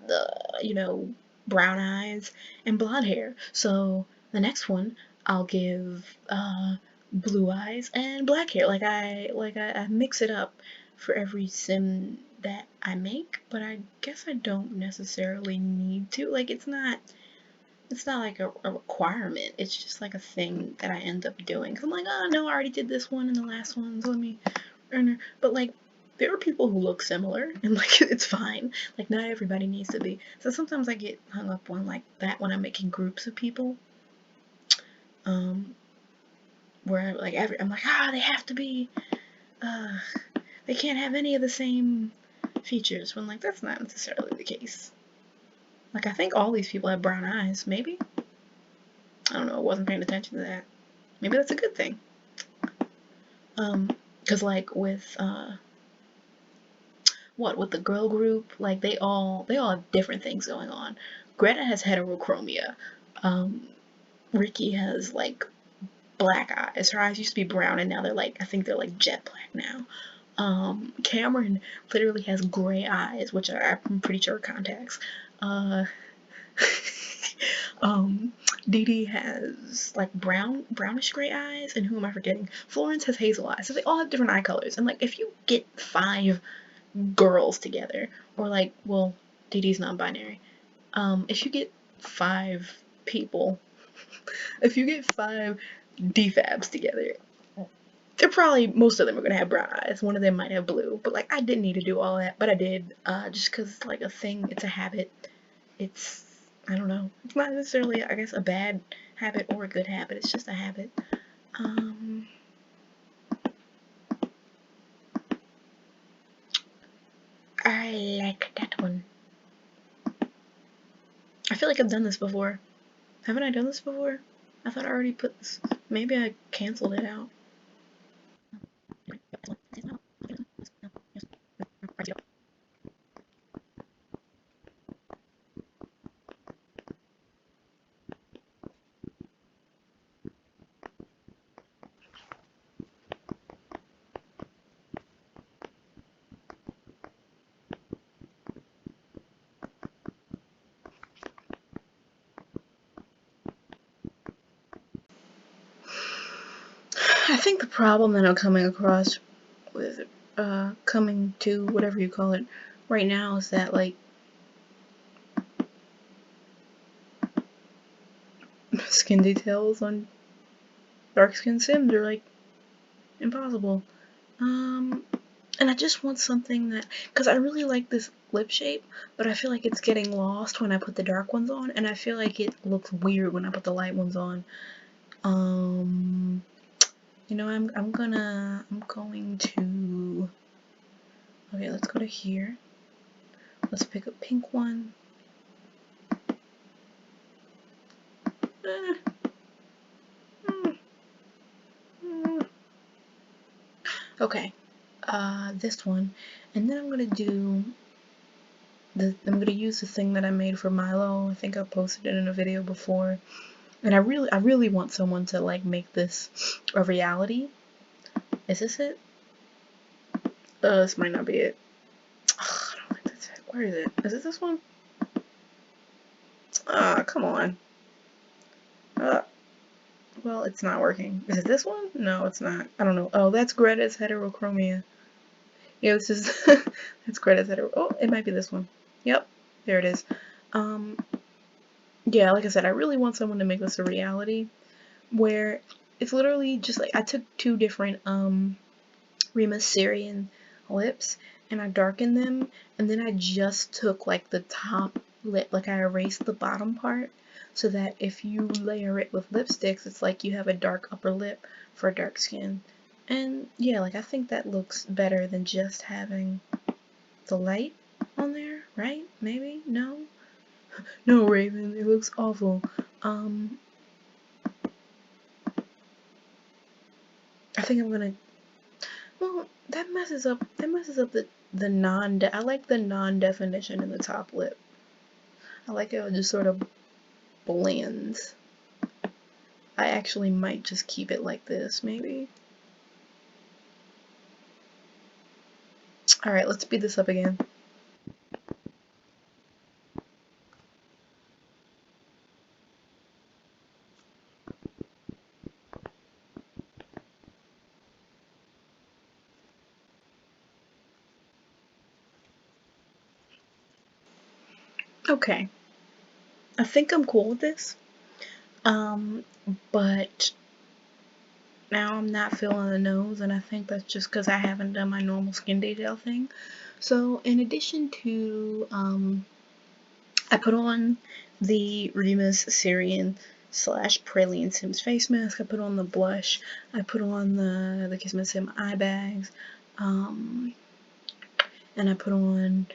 the, brown eyes and blonde hair. So the next one I'll give blue eyes and black hair. I mix it up for every sim that I make, but I guess I don't necessarily need to. Like it's not like a requirement. It's just like a thing that I end up doing. Cause I'm like, oh no, I already did this one and the last one, so let me earn her. But like, there are people who look similar, and like it's fine. Like not everybody needs to be. So sometimes I get hung up on like that when I'm making groups of people. Where I'm like, they have to be. Uh, they can't have any of the same features. When like that's not necessarily the case. Like I think all these people have brown eyes. Maybe. I don't know. I wasn't paying attention to that. Maybe that's a good thing. Cause like with with the girl group, like they all have different things going on. Greta has heterochromia. Ricky has like black eyes. Her eyes used to be brown and now I think they're like jet black now. Cameron literally has gray eyes, which I'm pretty sure are contacts. Uh, Dee Dee has like brownish gray eyes, and who am I forgetting? Florence has hazel eyes. So they all have different eye colors. And like if you get 5 girls together, or like, well, Dee Dee's non-binary. If you get 5 people, if you get 5 DFABs together, they're probably, most of them are gonna have brown eyes. One of them might have blue, but like I didn't need to do all that, but I did, just because it's like a thing. It's a habit. It's, I don't know. It's not necessarily, I guess, a bad habit or a good habit. It's just a habit. I like that one. I feel like I've done this before. Haven't I done this before? I thought I already put this. Maybe I canceled it out. I think the problem that I'm coming across with coming to whatever you call it right now is that like skin details on dark skin Sims are like impossible. And I just want something that, because I really like this lip shape, but I feel like it's getting lost when I put the dark ones on, and I feel like it looks weird when I put the light ones on. You know, I'm going to, okay, let's go to here. Let's pick a pink one. Okay, this one, and then I'm gonna do I'm gonna use the thing that I made for Milo. I think I posted it in a video before, and I really want someone to like make this a reality. Is this it? This might not be it. Ugh, I don't think that's it. Where is it? Is it this one? Come on. Well, it's not working. Is it this one? No, it's not. I don't know. Oh, that's Greta's heterochromia. Yeah, this is that's Greta's hetero. Oh, it might be this one. Yep, there it is. Yeah, like I said, I really want someone to make this a reality, where it's literally just like I took 2 different Rima's Syrian lips and I darkened them, and then I just took like the top lip, like I erased the bottom part, so that if you layer it with lipsticks, it's like you have a dark upper lip for dark skin. And yeah, like I think that looks better than just having the light on there, right? Maybe? No? No, Raven, it looks awful. I think I'm gonna, well, that messes up the non, I like the non-definition in the top lip. I like how it just sort of blends. I actually might just keep it like this, maybe. Alright, let's speed this up again. Okay. I think I'm cool with this. But now I'm not feeling the nose, and I think that's just because I haven't done my normal skin detail thing. So in addition to, I put on the Rima's Syrian slash Praline Sims face mask, I put on the blush, I put on the Kismet Sim eye bags, and I put on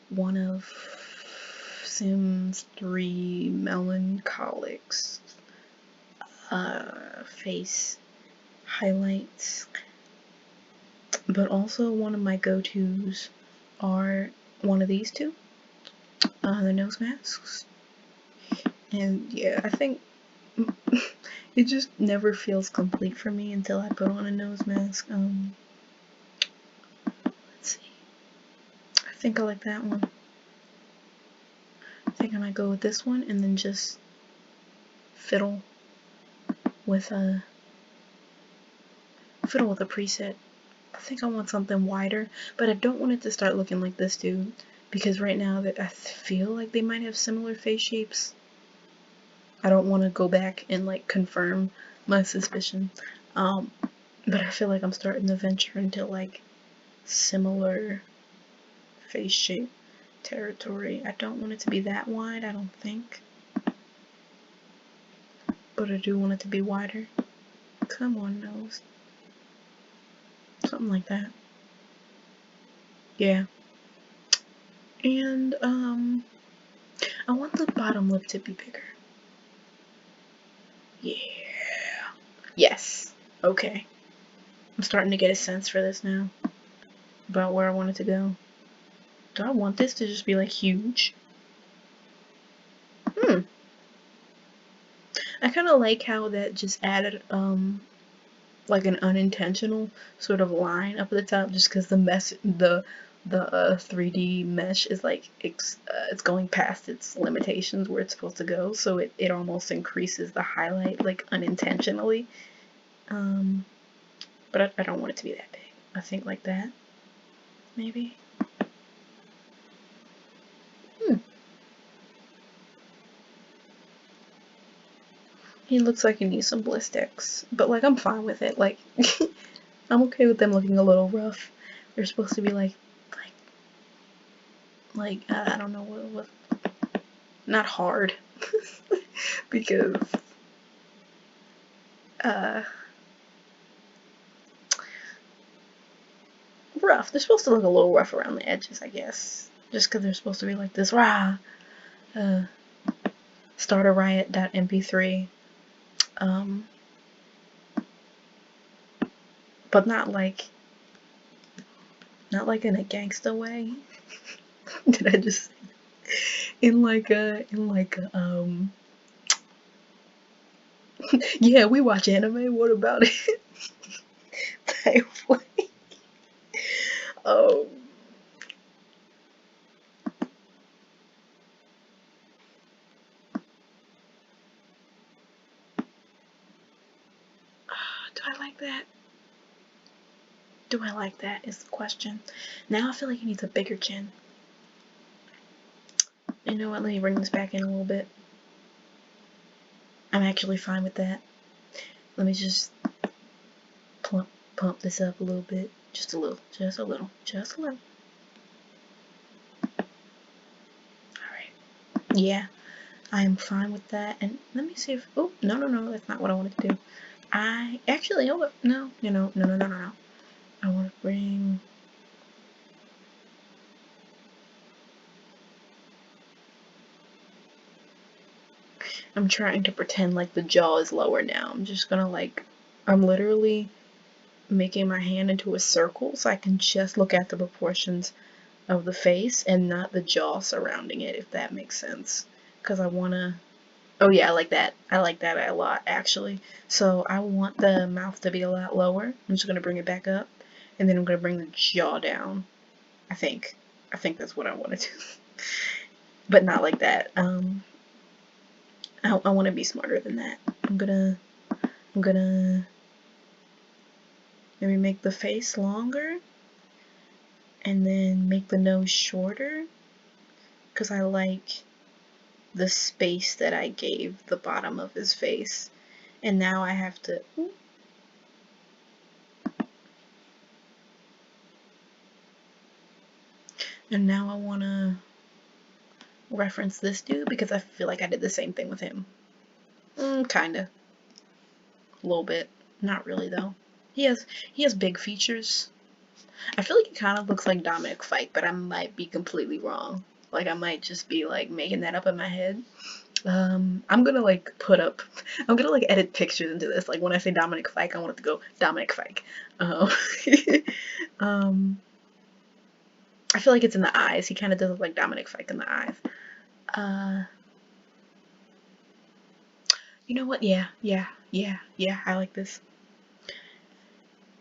one of Sims 3 Melancholics face highlights. But also one of my go-tos are one of these 2, the nose masks. And yeah, I think it just never feels complete for me until I put on a nose mask. Let's see. I think I like that one. I think I might go with this one and then just fiddle with a preset. I think I want something wider, but I don't want it to start looking like this dude, because right now that I feel like they might have similar face shapes. I don't want to go back and like confirm my suspicion, but I feel like I'm starting to venture into like similar face shape territory. I don't want it to be that wide, I don't think, but I do want it to be wider. Come on, nose. Something like that. Yeah. And I want the bottom lip to be bigger. Yeah. Yes. Okay. I'm starting to get a sense for this now. About where I want it to go. Do I want this to just be like huge? I kind of like how that just added like an unintentional sort of line up at the top, just because the 3D mesh is like it's going past its limitations where it's supposed to go, so it almost increases the highlight like unintentionally. But I don't want it to be that big. I think like that, maybe. He looks like he needs some ballistics, but like I'm fine with it. Like I'm okay with them looking a little rough. They're supposed to be like I don't know what not hard because rough. They're supposed to look a little rough around the edges, I guess, just because they're supposed to be like this start a riot.mp3, but not like in a gangsta way. Did I just in like a yeah, we watch anime, what about it? Type way. Oh. Do I like that? Do I like that is the question. Now I feel like he needs a bigger chin. You know what, let me bring this back in a little bit. I'm actually fine with that. Let me just pump this up a little bit. Just a little. Alright. Yeah, I am fine with that. And let me see if, oh, no, that's not what I wanted to do. I actually, hold up, no. I want to bring, I'm trying to pretend like the jaw is lower now. I'm just gonna like, I'm literally making my hand into a circle so I can just look at the proportions of the face and not the jaw surrounding it, if that makes sense. Because I want to, oh yeah, I like that. I like that a lot, actually. So I want the mouth to be a lot lower. I'm just going to bring it back up, and then I'm going to bring the jaw down. I think that's what I want to do. But not like that. I want to be smarter than that. I'm gonna maybe make the face longer, and then make the nose shorter, because I like the space that I gave the bottom of his face. And now I have to, and now I want to reference this dude because I feel like I did the same thing with him. Kinda. A little bit. Not really though. He has big features. I feel like he kind of looks like Dominic Fike, but I might be completely wrong. Like I might just be like making that up in my head. I'm gonna like I'm gonna like edit pictures into this. Like when I say Dominic Fike, I want it to go Dominic Fike. I feel like it's in the eyes. He kind of does look like Dominic Fike in the eyes. You know what? Yeah. I like this.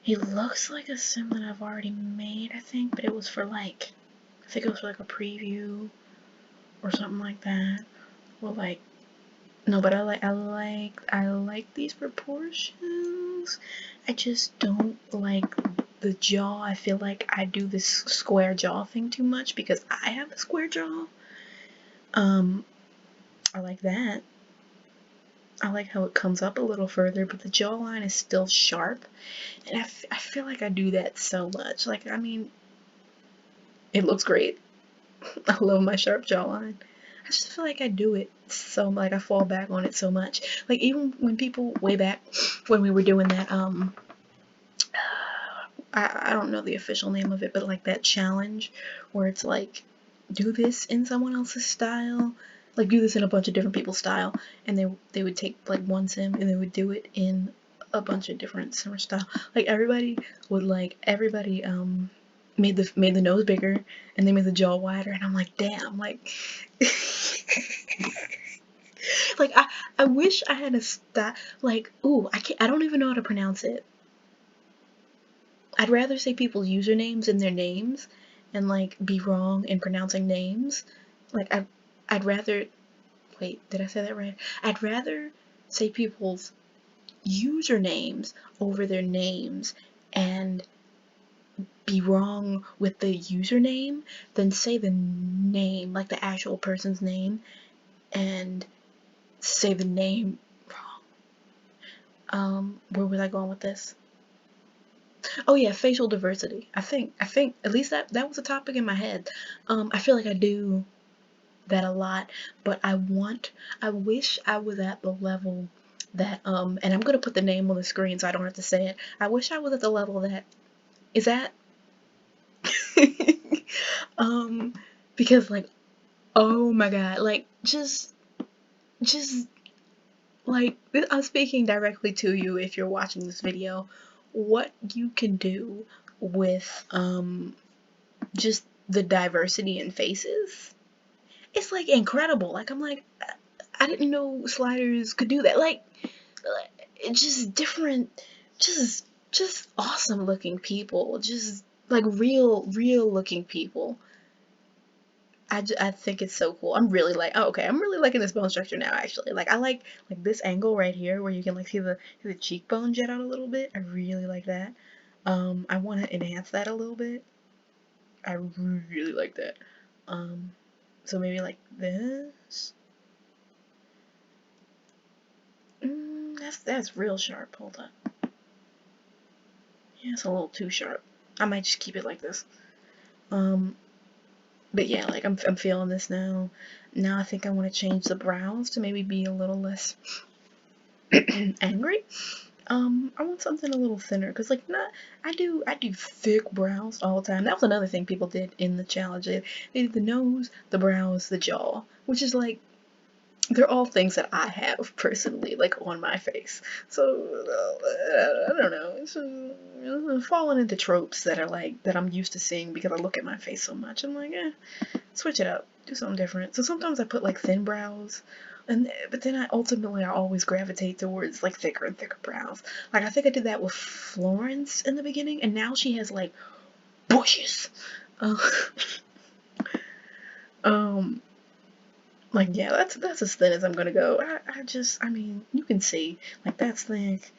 He looks like a sim that I've already made, I think, but it was for like, I think it was for like a preview or something like that. Or like, No, but I like these proportions. I just don't like the jaw. I feel like I do this square jaw thing too much because I have a square jaw. Um, I like that. I like how it comes up a little further, but the jawline is still sharp. And I feel like I do that so much. Like, I mean, it looks great. I love my sharp jawline. I just feel like I do it so, like, I fall back on it so much. Like, even when people, way back when we were doing that, I don't know the official name of it, but like that challenge where it's like, do this in someone else's style, like do this in a bunch of different people's style, and they would take like one sim and they would do it in a bunch of different simmer style. Like everybody made the nose bigger and they made the jaw wider, and I'm like, damn, like like I wish I had a style, like, ooh, I don't even know how to pronounce it. I'd rather say people's usernames in their names and like be wrong in pronouncing names. Like I'd rather, wait, did I say that right? I'd rather say people's usernames over their names and be wrong with the username than say the name, like the actual person's name, and say the name wrong. Where was I going with this? Oh yeah, facial diversity. I think at least that was a topic in my head. I feel like I do that a lot, but I wish I was at the level that and I'm gonna put the name on the screen so I don't have to say it. I wish I was at the level that is that um because like, oh my god, like just like, I'm speaking directly to you if you're watching this video, what you can do with just the diversity in faces. It's like incredible. Like, I'm like, I didn't know sliders could do that. Like it's just different, just awesome looking people, just like real looking people. I think it's so cool. I'm really like, oh, okay, I'm really liking this bone structure now, actually. Like, I like this angle right here where you can like see the cheekbone jet out a little bit. I really like that. I want to enhance that a little bit. I really like that. Um, so maybe like this. That's real sharp. Hold on. Yeah, it's a little too sharp. I might just keep it like this. Um, but yeah, like I'm feeling this now. Now I think I want to change the brows to maybe be a little less angry. I want something a little thinner because like not I do thick brows all the time. That was another thing people did in the challenge. They did the nose, the brows, the jaw, which is like they're all things that I have personally like on my face. So I don't know. It's just, falling into tropes that are like that I'm used to seeing because I look at my face so much. I'm like, switch it up, do something different. So sometimes I put like thin brows, but then I always gravitate towards like thicker and thicker brows. Like I think I did that with Florence in the beginning, and now she has like bushes. Uh, um, like yeah, that's as thin as I'm gonna go. I mean, you can see like that's thick,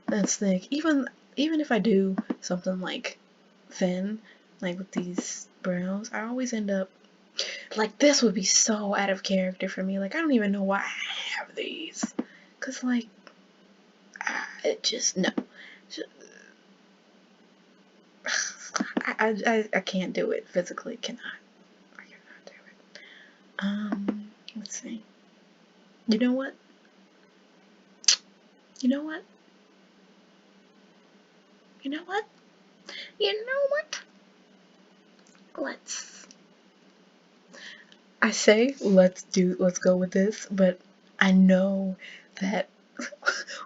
that's thick. Even if I do something like thin, like with these brows, I always end up like this would be so out of character for me. Like I don't even know why I have these, cause like it just no, I can't do it physically. I cannot do it. Let's see. You know what? You know what? You know what? You know what? Let's. I say let's go with this, but I know that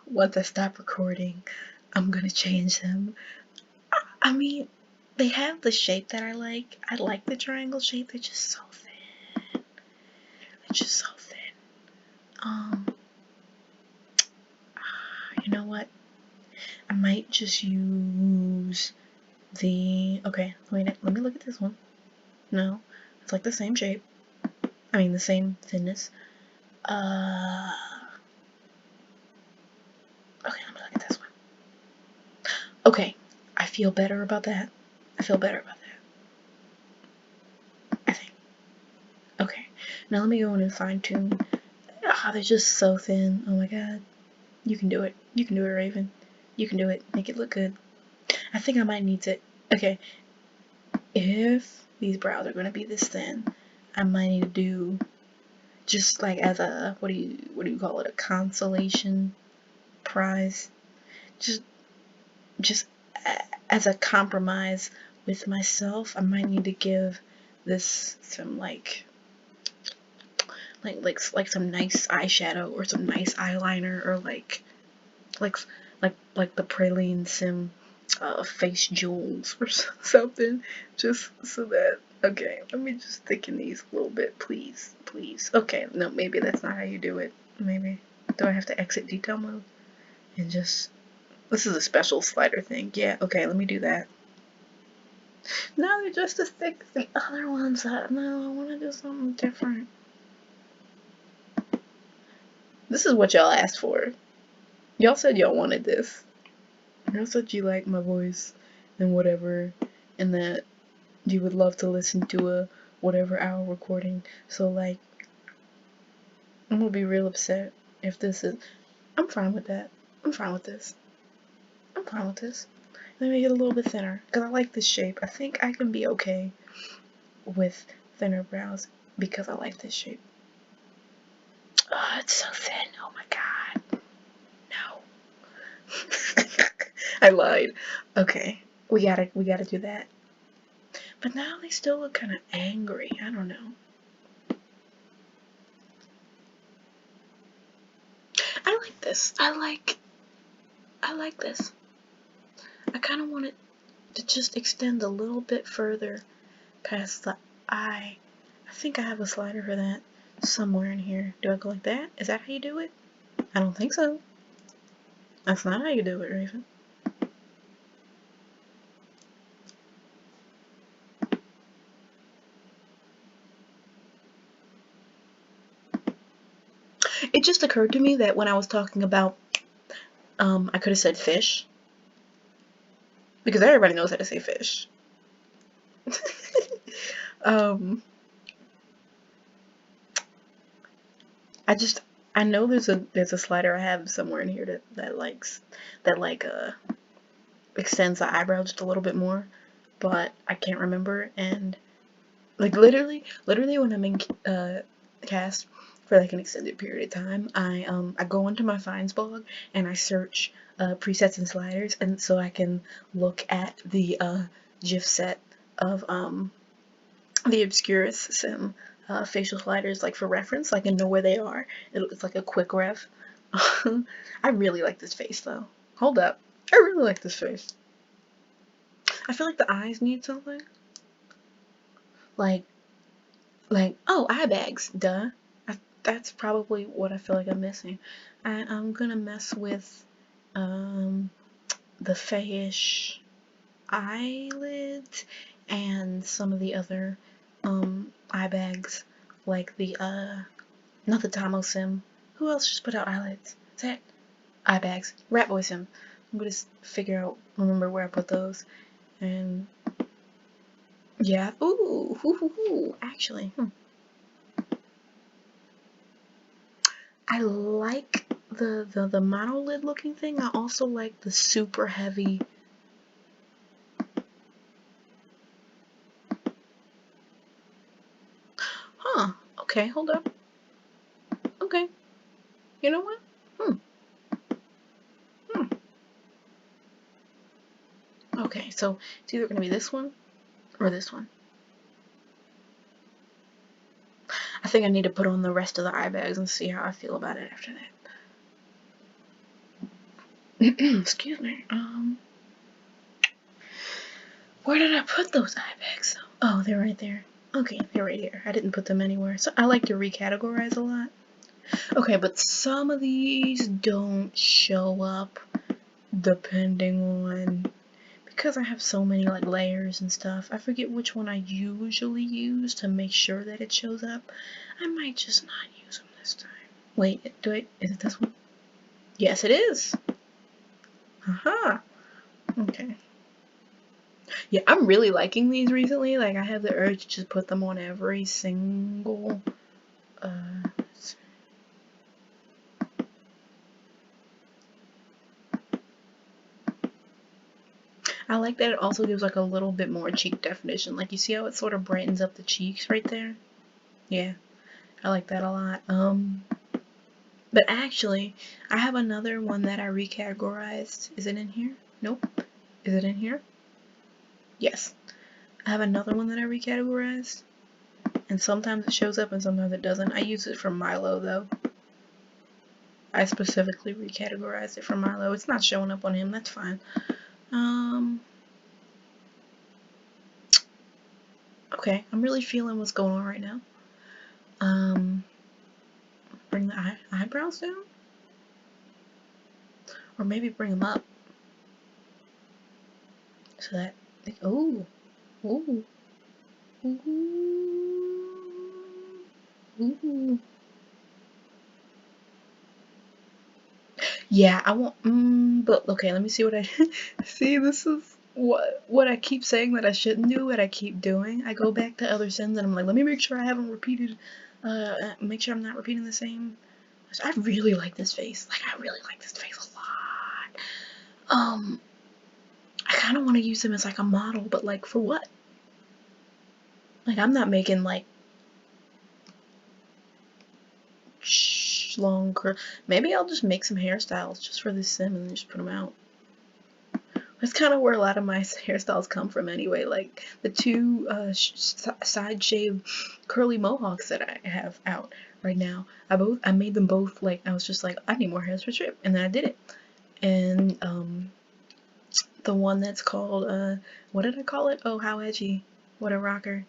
once I stop recording, I'm gonna change them. I mean, they have the shape that I like. I like the triangle shape. They're just so thin. They're just so thin. Um, you know what? I might just use the. Okay, wait. Let me look at this one. No, it's like the same shape. I mean, the same thinness. Uh, Okay, let me look at this one. Okay, I feel better about that. I feel better about that, I think. Okay, now let me go in and fine tune. Ah, they're just so thin. Oh my god. You can do it. You can do it, Raven. You can do it. Make it look good. I think I might need to. Okay, if these brows are gonna be this thin, I might need to do just like as a what do you call it, a consolation prize, just just as a compromise with myself. I might need to give this some like some nice eyeshadow or some nice eyeliner, or like like the Praline Sim face jewels or something, just so that. Okay, let me just thicken these a little bit, please, please. Okay, no, maybe that's not how you do it. Maybe. Do I have to exit detail mode and just. This is a special slider thing. Yeah, okay, let me do that. No, they're just as thick as the other ones. No, I want to do something different. This is what y'all asked for. Y'all said y'all wanted this. Y'all said you like my voice and whatever, and that you would love to listen to a whatever hour recording. So like, I'm gonna be real upset if this is. I'm fine with that. I'm fine with this. I'm fine with this. Let me get a little bit thinner because I like this shape. I think I can be okay with thinner brows because I like this shape. Oh, it's so thin. Oh my god. No. I lied. Okay. We gotta do that. But now they still look kind of angry. I don't know. I like this. I like this. I kind of want it to just extend a little bit further past the eye. I think I have a slider for that somewhere in here. Do I go like that? Is that how you do it? I don't think so. That's not how you do it, Raven. It just occurred to me that when I was talking about, I could have said fish. Because everybody knows how to say fish. I know there's a slider I have somewhere in here that extends the eyebrow just a little bit more, but I can't remember. And like literally when I'm in CAS for like an extended period of time, I go into my finds blog and I search presets and sliders, and so I can look at the GIF set of the Obscurus Sim facial sliders, like for reference, so I can know where they are. It's like a quick ref. I really like this face though. Hold up. I really like this face. I feel like the eyes need something. Like, oh, eye bags, duh. That's probably what I feel like I'm missing. I'm gonna mess with the fayish eyelids and some of the other eye bags, like the not the Tomo Sim. Who else just put out eyelids? Zach. Eye bags. Rat Boy Sim. I'm gonna remember where I put those, and yeah. Ooh, actually, I like the monolid looking thing. I also like the super heavy. Huh. Okay, hold up. Okay. You know what? Okay, so it's either gonna be this one or this one. I think I need to put on the rest of the eye bags and see how I feel about it after that. Excuse me. Where did I put those eye bags? Oh, they're right there. Okay, they're right here. I didn't put them anywhere. So I like to recategorize a lot. Okay, but some of these don't show up depending on, because I have so many like layers and stuff. I forget which one I usually use to make sure that it shows up. I might just not use them this time. Wait, is it this one? Yes, it is. Aha. Okay. Yeah, I'm really liking these recently. Like, I have the urge to just put them on every single, uh, I like that it also gives like a little bit more cheek definition. Like, you see how it sort of brightens up the cheeks right there? Yeah, I like that a lot. But actually, I have another one that I recategorized. Is it in here? Nope. Is it in here? Yes. I have another one that I recategorized. And sometimes it shows up and sometimes it doesn't. I use it for Milo though. I specifically recategorized it for Milo. It's not showing up on him, that's fine. Okay, I'm really feeling what's going on right now. Bring the eyebrows down? Or maybe bring them up. So that, like, ooh, ooh, ooh, ooh. Yeah, I want, but okay, let me see what I, see, this is what I keep saying that I shouldn't do, what I keep doing. I go back to other sins and I'm like, let me make sure I haven't repeated, make sure I'm not repeating the same. I really like this face. Like, I really like this face a lot. I kind of want to use him as like a model, but like, for what? Like, I'm not making like long curl. Maybe I'll just make some hairstyles just for this sim and just put them out. That's kind of where a lot of my hairstyles come from anyway. Like the two side shave curly mohawks that I have out right now. I made them both, like, I was just like, I need more hairs for Trip, and then I did it. And the one that's called what did I call it? Oh, how edgy, what a rocker.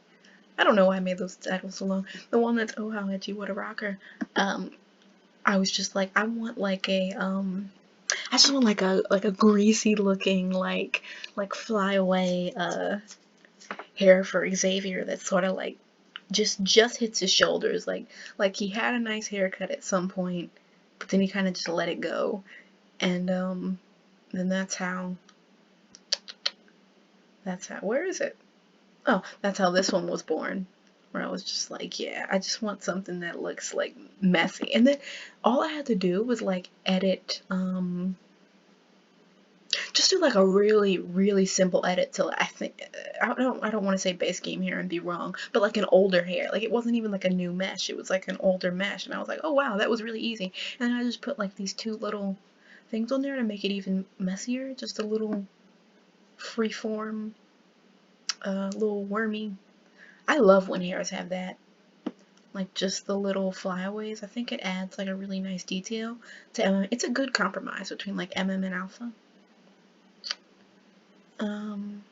I don't know why I made those titles so long. The one that's oh, how edgy, what a rocker. I was just like, I want like a I just want like a greasy looking like flyaway hair for Xavier that's sort of like just hits his shoulders, like he had a nice haircut at some point, but then he kind of just let it go, and then that's how where is it? Oh, that's how this one was born. Where I was just like, yeah, I just want something that looks like messy, and then all I had to do was like edit just do like a really simple edit to, I think, I don't want to say base game here and be wrong, but like an older hair, like it wasn't even like a new mesh, it was like an older mesh, and I was like, oh wow, that was really easy. And I just put like these two little things on there to make it even messier, just a little freeform, little wormy. I love when hairs have that, like just the little flyaways. I think it adds like a really nice detail to it's a good compromise between like MM and Alpha. um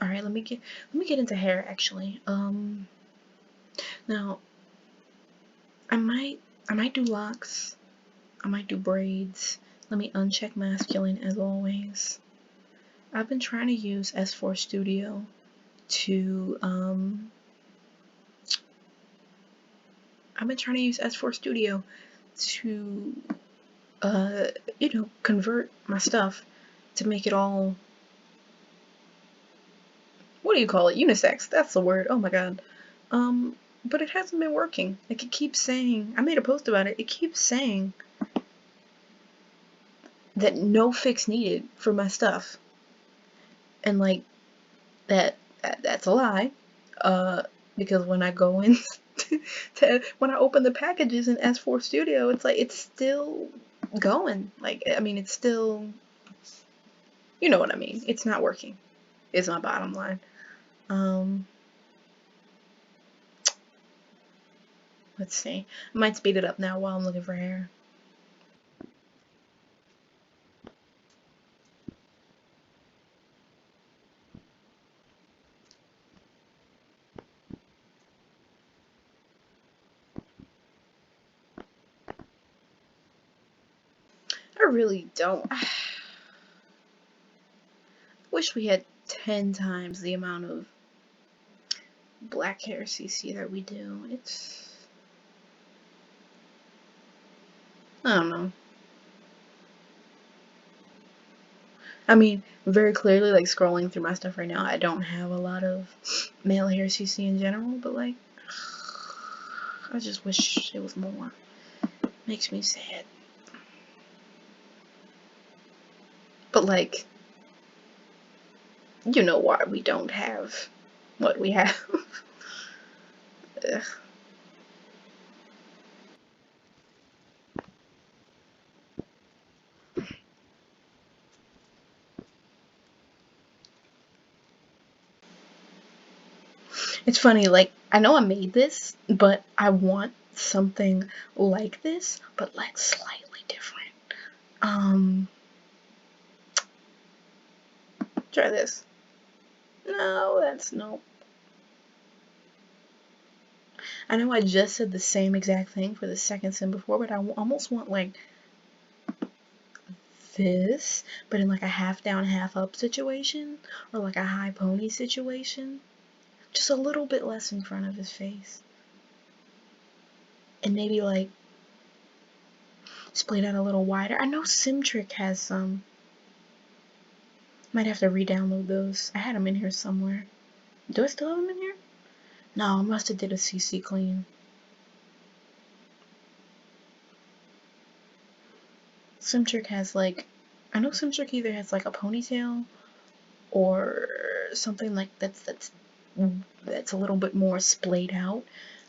All right, let me get into hair actually. Now I might do locks. I might do braids. Let me uncheck masculine as always. I've been trying to use S4 Studio to I've been trying to use S4 Studio to convert my stuff to make it all, what do you call it? Unisex. That's the word. Oh my god. But it hasn't been working. Like, it keeps saying, I made a post about it. It keeps saying that no fix needed for my stuff, and like that's a lie. Uh, because when I go in when I open the packages in S4 Studio, it's like it's still going. Like, I mean, it's still, you know what I mean. It's not working. Is my bottom line. Um, let's see. I might speed it up now while I'm looking for hair. I really don't. I wish we had 10 times the amount of black hair CC that we do. I don't know. I mean, very clearly, like scrolling through my stuff right now, I don't have a lot of male hair CC in general, but like, I just wish it was more. Makes me sad. But like, you know why we don't have what we have. Ugh. It's funny, like, I know I made this, but I want something like this, but like slightly different. Um, Try this. No, that's no. I know I just said the same exact thing for the second sim before, but I almost want like this, but in like a half down, half up situation, or like a high pony situation. Just a little bit less in front of his face. And maybe like splayed out a little wider. I know Simtrick has some. Might have to re-download those. I had them in here somewhere. Do I still have them in here? No, I must have did a CC clean. Simtrick has like, I know Simtrick either has like a ponytail or something like that's a little bit more splayed out,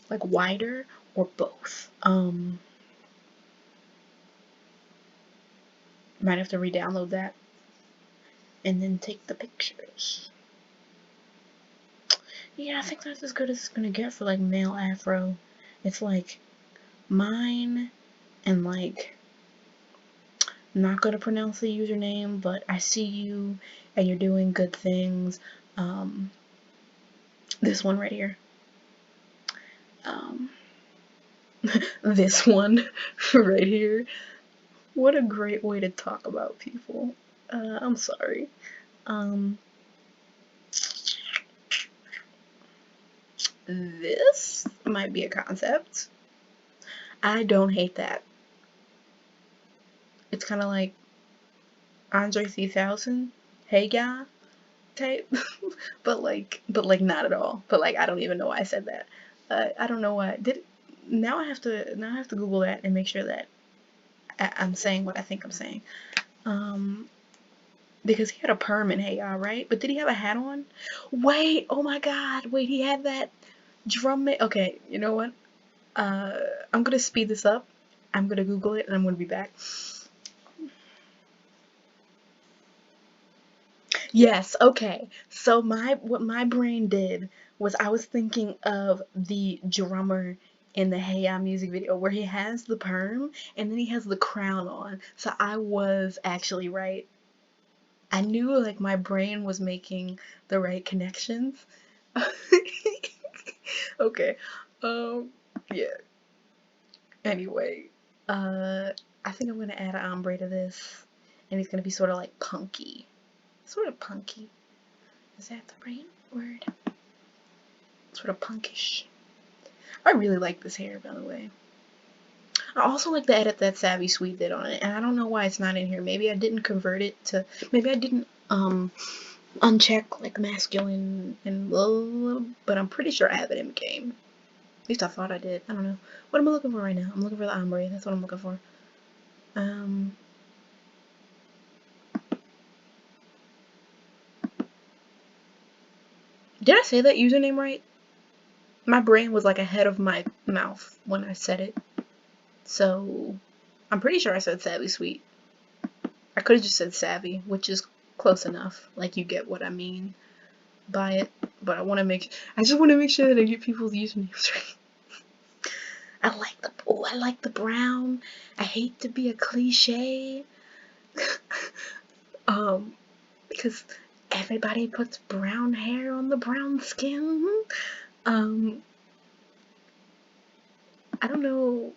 like wider, or both. Might have to re-download that and then take the pictures. Yeah, I think that's as good as it's gonna get for like male afro. It's like mine and like, I'm not gonna pronounce the username, but I see you and you're doing good things. Um, this one right here. Um, this one right here. What a great way to talk about people. I'm sorry. Um, this might be a concept. I don't hate that. It's kind of like Andre 3000, hey guy type, but like not at all. But like I don't even know why I said that. I don't know why. Now I have to Google that and make sure that I'm saying what I think I'm saying. Um, because he had a perm in Hey Ya, right? But did he have a hat on? Wait, oh my God, wait, he had that drum. Okay, you know what? Uh, I'm gonna speed this up. I'm gonna Google it and I'm gonna be back. Yes, okay. So what my brain did was I was thinking of the drummer in the Hey Ya music video where he has the perm and then he has the crown on. So I was actually right. I knew like my brain was making the right connections. Okay. Um yeah. Anyway, uh I think I'm gonna add an ombre to this and he's gonna be sort of like punky. Sort of punky. Is that the right word? Sort of punkish. I really like this hair, by the way. I also like the edit that Savvy Sweet did on it, and I don't know why it's not in here. Maybe I didn't convert it to. Maybe I didn't uncheck like masculine and blah, blah, blah, but I'm pretty sure I have it in game. At least I thought I did. I don't know. What am I looking for right now? I'm looking for the ombre. That's what I'm looking for. Um. Did I say that username right? My brain was like ahead of my mouth when I said it. So I'm pretty sure I said Savvy Sweet. I could have just said Savvy, which is close enough. Like you get what I mean by it. But I just want to make sure that I get people's usernames right. I like the brown. I hate to be a cliche. um, because everybody puts brown hair on the brown skin. Um, I don't know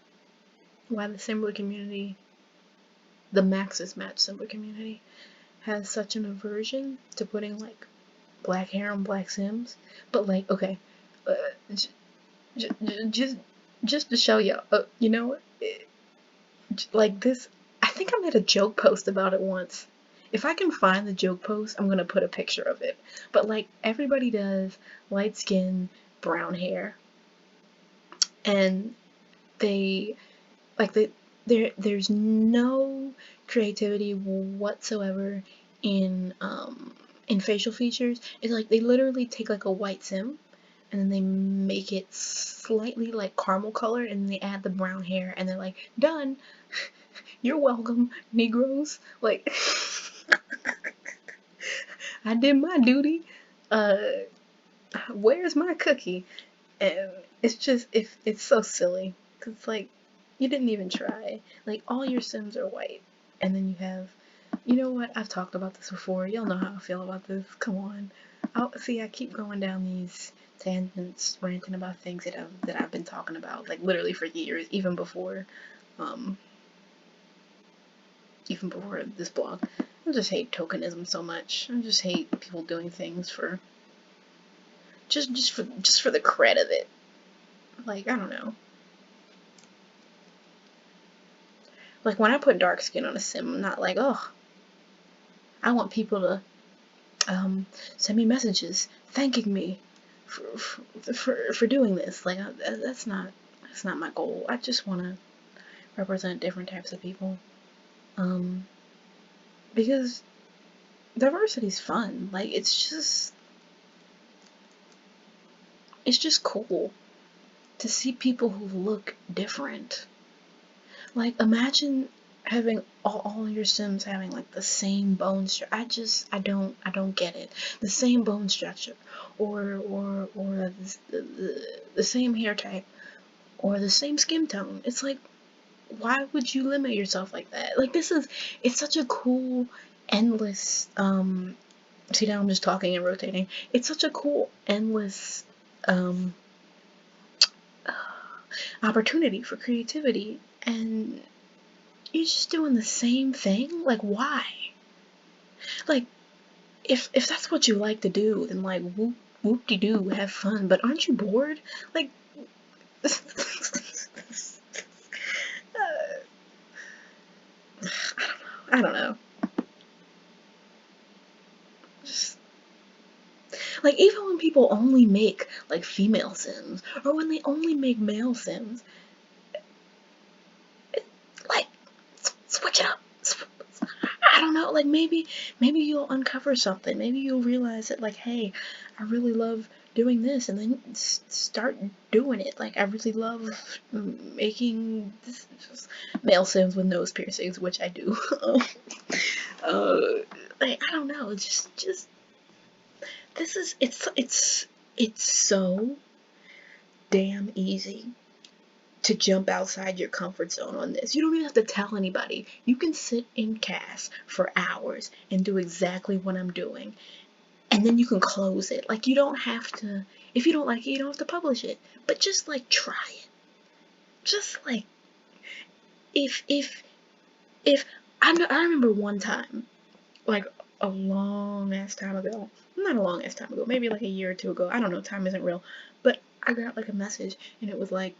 why the Simba community, the Maxis Match Simba community, has such an aversion to putting like black hair on black Sims. But like, okay, uh, j- just to show you, you know, like this. I think I made a joke post about it once. if I can find the joke post, I'm gonna put a picture of it. But like everybody does light skin, brown hair, and they like there's no creativity whatsoever in facial features. It's like they literally take like a white sim and then they make it slightly like caramel colored and they add the brown hair and they're like, done. You're welcome, Negroes. Like I did my duty. Uh where's my cookie? And it's just it's so silly because it's like you didn't even try. Like all your Sims are white, and then you have, you know what? I've talked about this before. Y'all know how I feel about this. Come on. I keep going down these tangents, ranting about things that I've been talking about, like literally for years, um, even before this blog. I just hate tokenism so much. I just hate people doing things for just for the cred of it. Like I don't know. Like when I put dark skin on a sim, I'm not like, oh, I want people to send me messages thanking me for doing this. Like that's not my goal. I just want to represent different types of people. Um, because diversity's fun. Like it's just cool to see people who look different. Like imagine having all your Sims having like the same bone structure. I don't get it. The same bone structure, or the same hair type, or the same skin tone. It's like, why would you limit yourself like that? Like it's such a cool, endless. See now I'm just talking and rotating. It's such a cool, endless um opportunity for creativity, and you're just doing the same thing. Like why? Like if that's what you like to do, then like whoop de doo, have fun. But aren't you bored? Like I don't know. Just like even when people only make like female Sims, or when they only make male Sims, like switch it up. I don't know. Like maybe you'll uncover something. Maybe you'll realize that like, hey, I really love doing this, and then start doing it. Like I really love making male Sims with nose piercings, which I do. uh, like I don't know. Just this is it's so damn easy to jump outside your comfort zone on this. You don't even have to tell anybody. You can sit in CAS for hours and do exactly what I'm doing. And then you can close it. Like you don't have to, if you don't like it, you don't have to publish it. But just like try it. Just like if I remember one time, like a long ass time ago. Not a long ass time ago, maybe like a year or two ago. I don't know, time isn't real. But I got like a message and it was like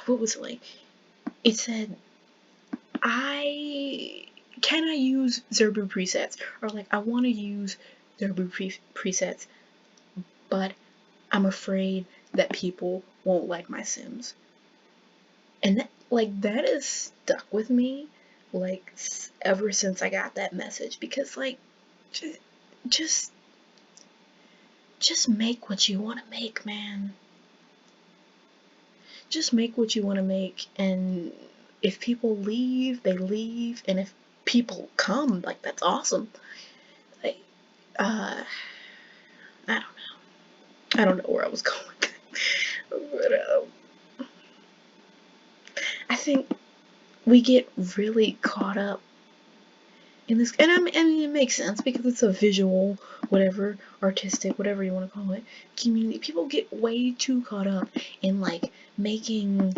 what was it like? It said, can I use Zerbu presets? Or like, I want to use Zerbu presets, but I'm afraid that people won't like my Sims. And that is stuck with me, like, ever since I got that message. Because, like, just make what you want to make, man. Just make what you want to make, and if people leave, they leave, and if people come, like that's awesome. Like, I don't know where I was going, but I think we get really caught up in this, and I mean it makes sense because it's a visual, whatever, artistic, whatever you want to call it, community. People get way too caught up in like making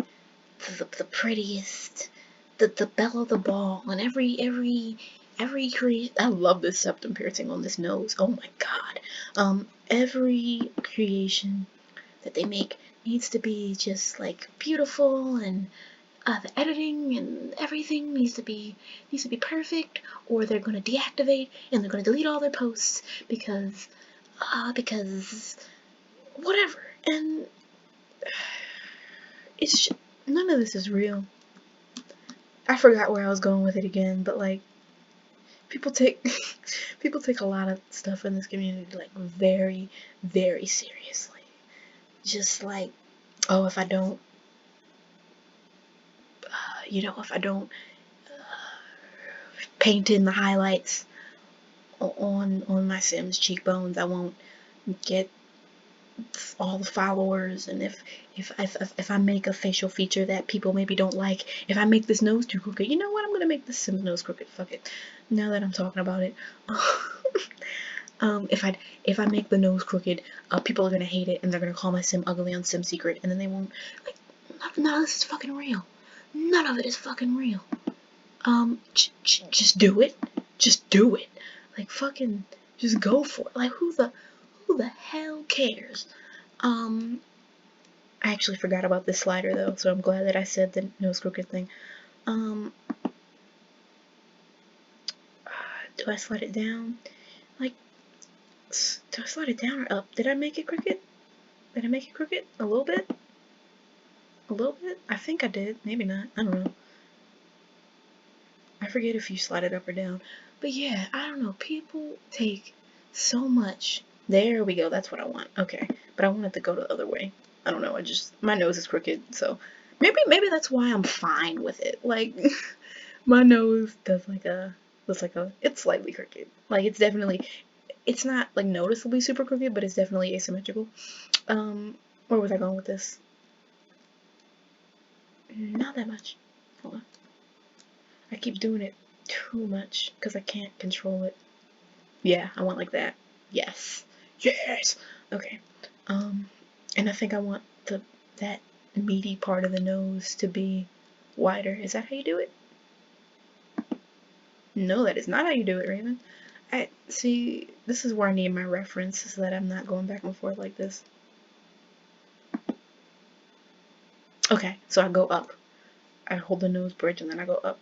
the prettiest, the belle of the ball, and every I love this septum piercing on this nose. Oh my god. Every creation that they make needs to be just like beautiful and the editing and everything needs to be perfect, or they're gonna deactivate and they're gonna delete all their posts because whatever. And it's just, none of this is real. I forgot where I was going with it again, but like people take people take a lot of stuff in this community like very, very seriously. Just like, oh, if I don't if I don't paint in the highlights on my Sims cheekbones, I won't get all the followers. And if I make a facial feature that people maybe don't like, if I make this nose too crooked, you know what? I'm gonna make this Sims nose crooked. Fuck it. Now that I'm talking about it, if I make the nose crooked, people are gonna hate it and they're gonna call my Sim ugly on Sim Secret, and then they won't like. None of this is fucking real. None of it is fucking real. Just do it. Just do it. Like fucking, just go for it. Like who the hell cares? I actually forgot about this slider though, so I'm glad that I said the nose crooked thing. Do I slide it down? Like, do I slide it down or up? Did I make it crooked? Did I make it crooked? A little bit? A little bit? I think I did. Maybe not. I don't know. I forget if you slide it up or down. But yeah, I don't know. People take so much. There we go. That's what I want. Okay. But I want it to go the other way. I don't know. My nose is crooked, so maybe that's why I'm fine with it. Like, my nose looks like it's slightly crooked. Like, it's not like noticeably super crooked, but it's definitely asymmetrical. Where was I going with this? Not that much. Hold on. I keep doing it too much because I can't control it. Yeah, I want like that. Yes. Yes! Okay. And I think I want that meaty part of the nose to be wider. Is that how you do it? No, that is not how you do it, Raven. See, this is where I need my reference so that I'm not going back and forth like this. Okay, so I go up. I hold the nose bridge and then I go up.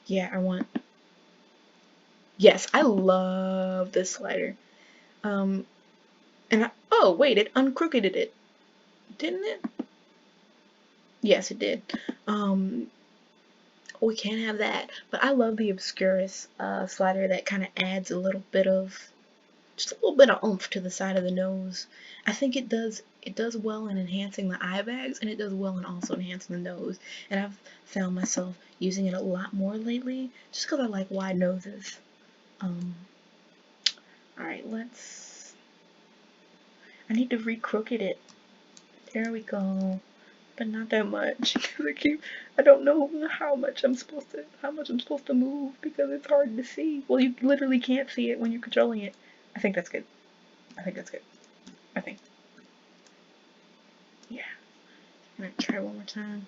Yeah, I want... Yes, I love this slider. And oh, wait, it uncrookeded it. Didn't it? Yes, it did. We can't have that. But I love the Obscurus slider that kind of adds a little bit of... just a little bit of oomph to the side of the nose. I think it does well in enhancing the eye bags, and it does well in also enhancing the nose. And I've found myself using it a lot more lately, just because I like wide noses. Alright, I need to re-crooked it. There we go. But not that much. I don't know how much I'm supposed to move because it's hard to see. Well, you literally can't see it when you're controlling it. I think that's good. I think. Yeah. I'm gonna try one more time.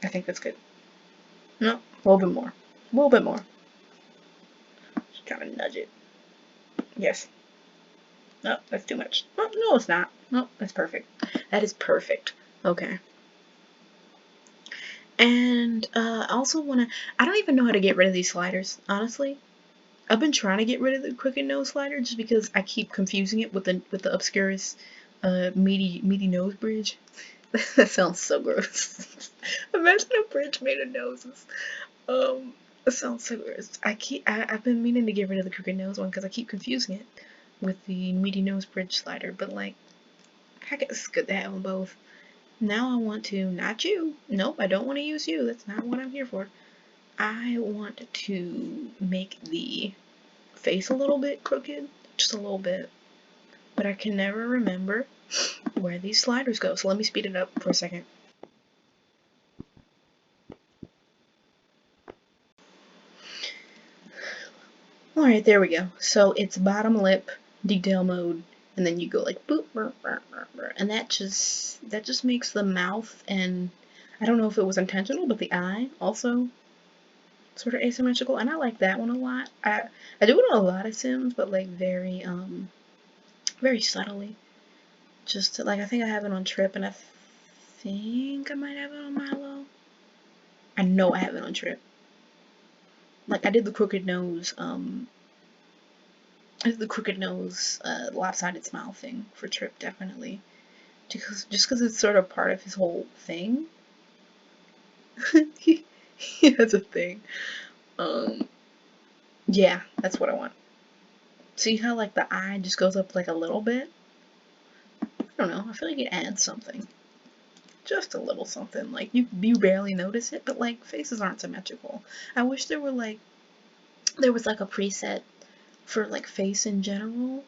I think that's good. No, a little bit more. A little bit more. Just kind of nudge it. Yes. No, that's too much. Oh, no, it's not. No, that's perfect. That is perfect. Okay. And I also I don't even know how to get rid of these sliders, honestly. I've been trying to get rid of the crooked nose slider just because I keep confusing it with the Obscurus meaty nose bridge. That sounds so gross. Imagine a bridge made of noses. That sounds so gross. I've been meaning to get rid of the crooked nose one because I keep confusing it with the meaty nose bridge slider, but like, I guess it's good to have them both. Now I want to, not you. Nope, I don't want to use you. That's not what I'm here for. I want to make the face a little bit crooked, just a little bit, but I can never remember where these sliders go, so let me speed it up for a second. Alright, there we go. So it's bottom lip, detail mode, and then you go like boop, burr, burr, burr, burr, and that just makes the mouth, and I don't know if it was intentional, but the eye also sort of asymmetrical, and I like that one a lot. I do it on a lot of Sims, but like very subtly. Just to, like, I think I have it on Trip, and I think I might have it on Milo. I know I have it on Trip. Like, I did the crooked nose, lopsided smile thing for Trip, definitely. Just because it's sort of part of his whole thing. he has a thing. Yeah, that's what I want. See how, like, the eye just goes up, like, a little bit? I don't know, I feel like it adds something. Just a little something. Like, you barely notice it, but, like, faces aren't symmetrical. I wish there was, like, a preset for, like, face in general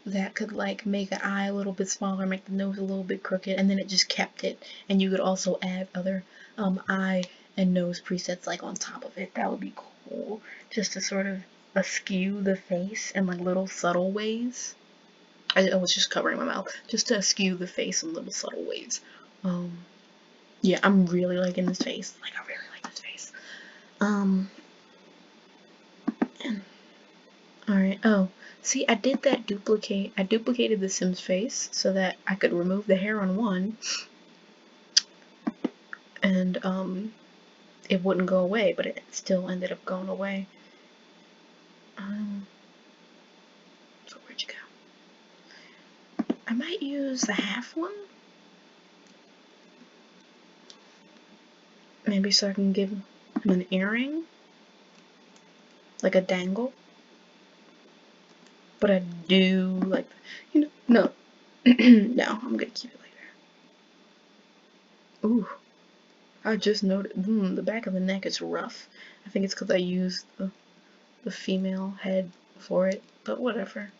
that could, like, make an eye a little bit smaller, make the nose a little bit crooked, and then it just kept it. And you could also add other eye and nose presets, like, on top of it. That would be cool. Just to sort of askew the face in, like, little subtle ways. I was just covering my mouth. Just to askew the face in little subtle ways. Yeah, I'm really liking this face. Like, I really like this face. Alright, oh, see, I duplicated the Sims face so that I could remove the hair on one, and, it wouldn't go away, but it still ended up going away. So where'd you go? I might use the half one? Maybe so I can give him an earring? Like a dangle? But I do, like, no. No, I'm gonna keep it like that. Ooh. I just noticed, the back of the neck is rough. I think it's because I used the female head for it, but whatever.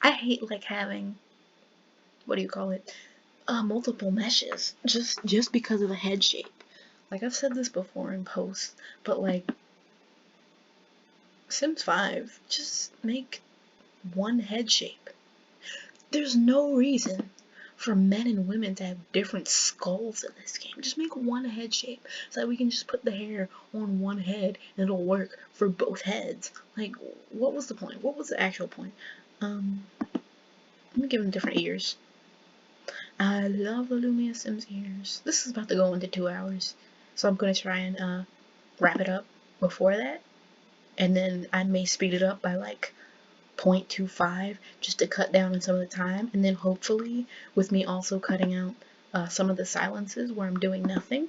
I hate, like, having, what do you call it, multiple meshes, just because of the head shape. Like, I've said this before in posts, but, like, Sims 5, just make one head shape. There's no reason for men and women to have different skulls in this game. Just make one head shape so that we can just put the hair on one head and it'll work for both heads. Like, what was the point? What was the actual point? Let me give them different ears. I love the Lumia Sims ears. This is about to go into 2 hours, so I'm gonna try and wrap it up before that, and then I may speed it up by like 0.25 just to cut down on some of the time, and then hopefully with me also cutting out some of the silences where I'm doing nothing,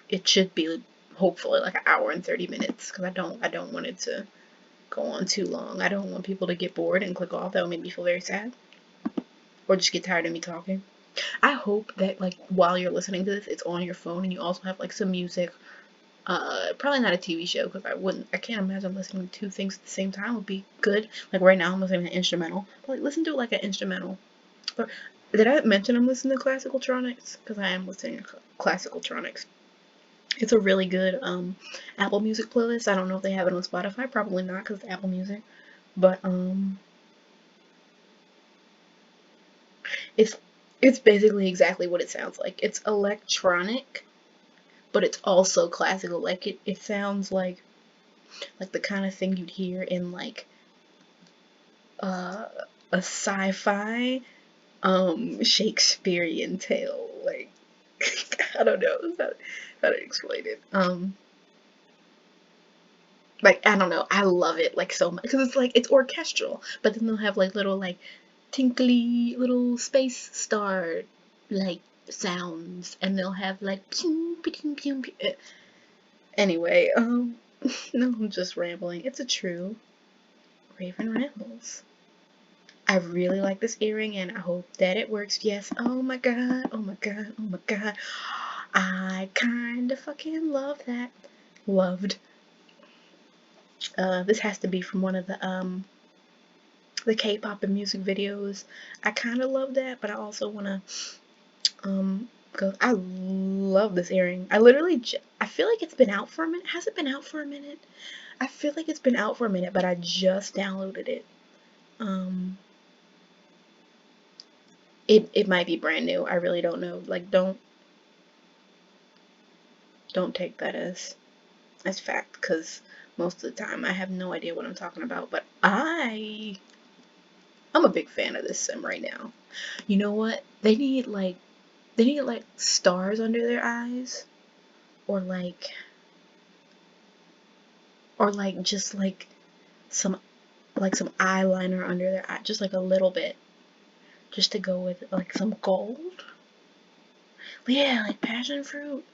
it should be hopefully like an hour and 30 minutes, because I don't want it to go on too long. I don't want people to get bored and click off. That would make me feel very sad, or just get tired of me talking. I hope that, like, while you're listening to this, it's on your phone and you also have like some music. Probably not a TV show, because I can't imagine listening to two things at the same time would be good. Like, right now I'm listening to an instrumental, but, like, listen to like an instrumental. Or, did I mention I'm listening to classical tronics? Because I am listening to classical tronics. It's a really good Apple Music playlist. I don't know if they have it on Spotify. Probably not, because it's Apple Music. But it's basically exactly what it sounds like. It's electronic, but it's also classical. Like, it sounds like the kind of thing you'd hear in like a sci-fi Shakespearean tale. Like, I don't know how to explain it. Like, I don't know, I love it like so much, because it's like, it's orchestral, but then they'll have like little, like, tinkly little space star like sounds, and they'll have like pew, pew, pew, pew. Anyway, no, I'm just rambling. It's a true Raven rambles. I really like this earring, and I hope that it works. Yes. Oh my god. Oh my god. Oh my god. I kinda fucking love that. Loved. This has to be from one of the K-pop and music videos. I kind of love that, but I also want to go. I love this earring. I feel like it's been out for a minute. Has it been out for a minute? I feel like it's been out for a minute, but I just downloaded it. It might be brand new. I really don't know. Like, don't take that as fact, because most of the time. I have no idea what I'm talking about, but I'm a big fan of this sim right now. You know what? They need like stars under their eyes, or just some some eyeliner under their eye, just like a little bit, just to go with like some gold. But yeah, like passion fruit.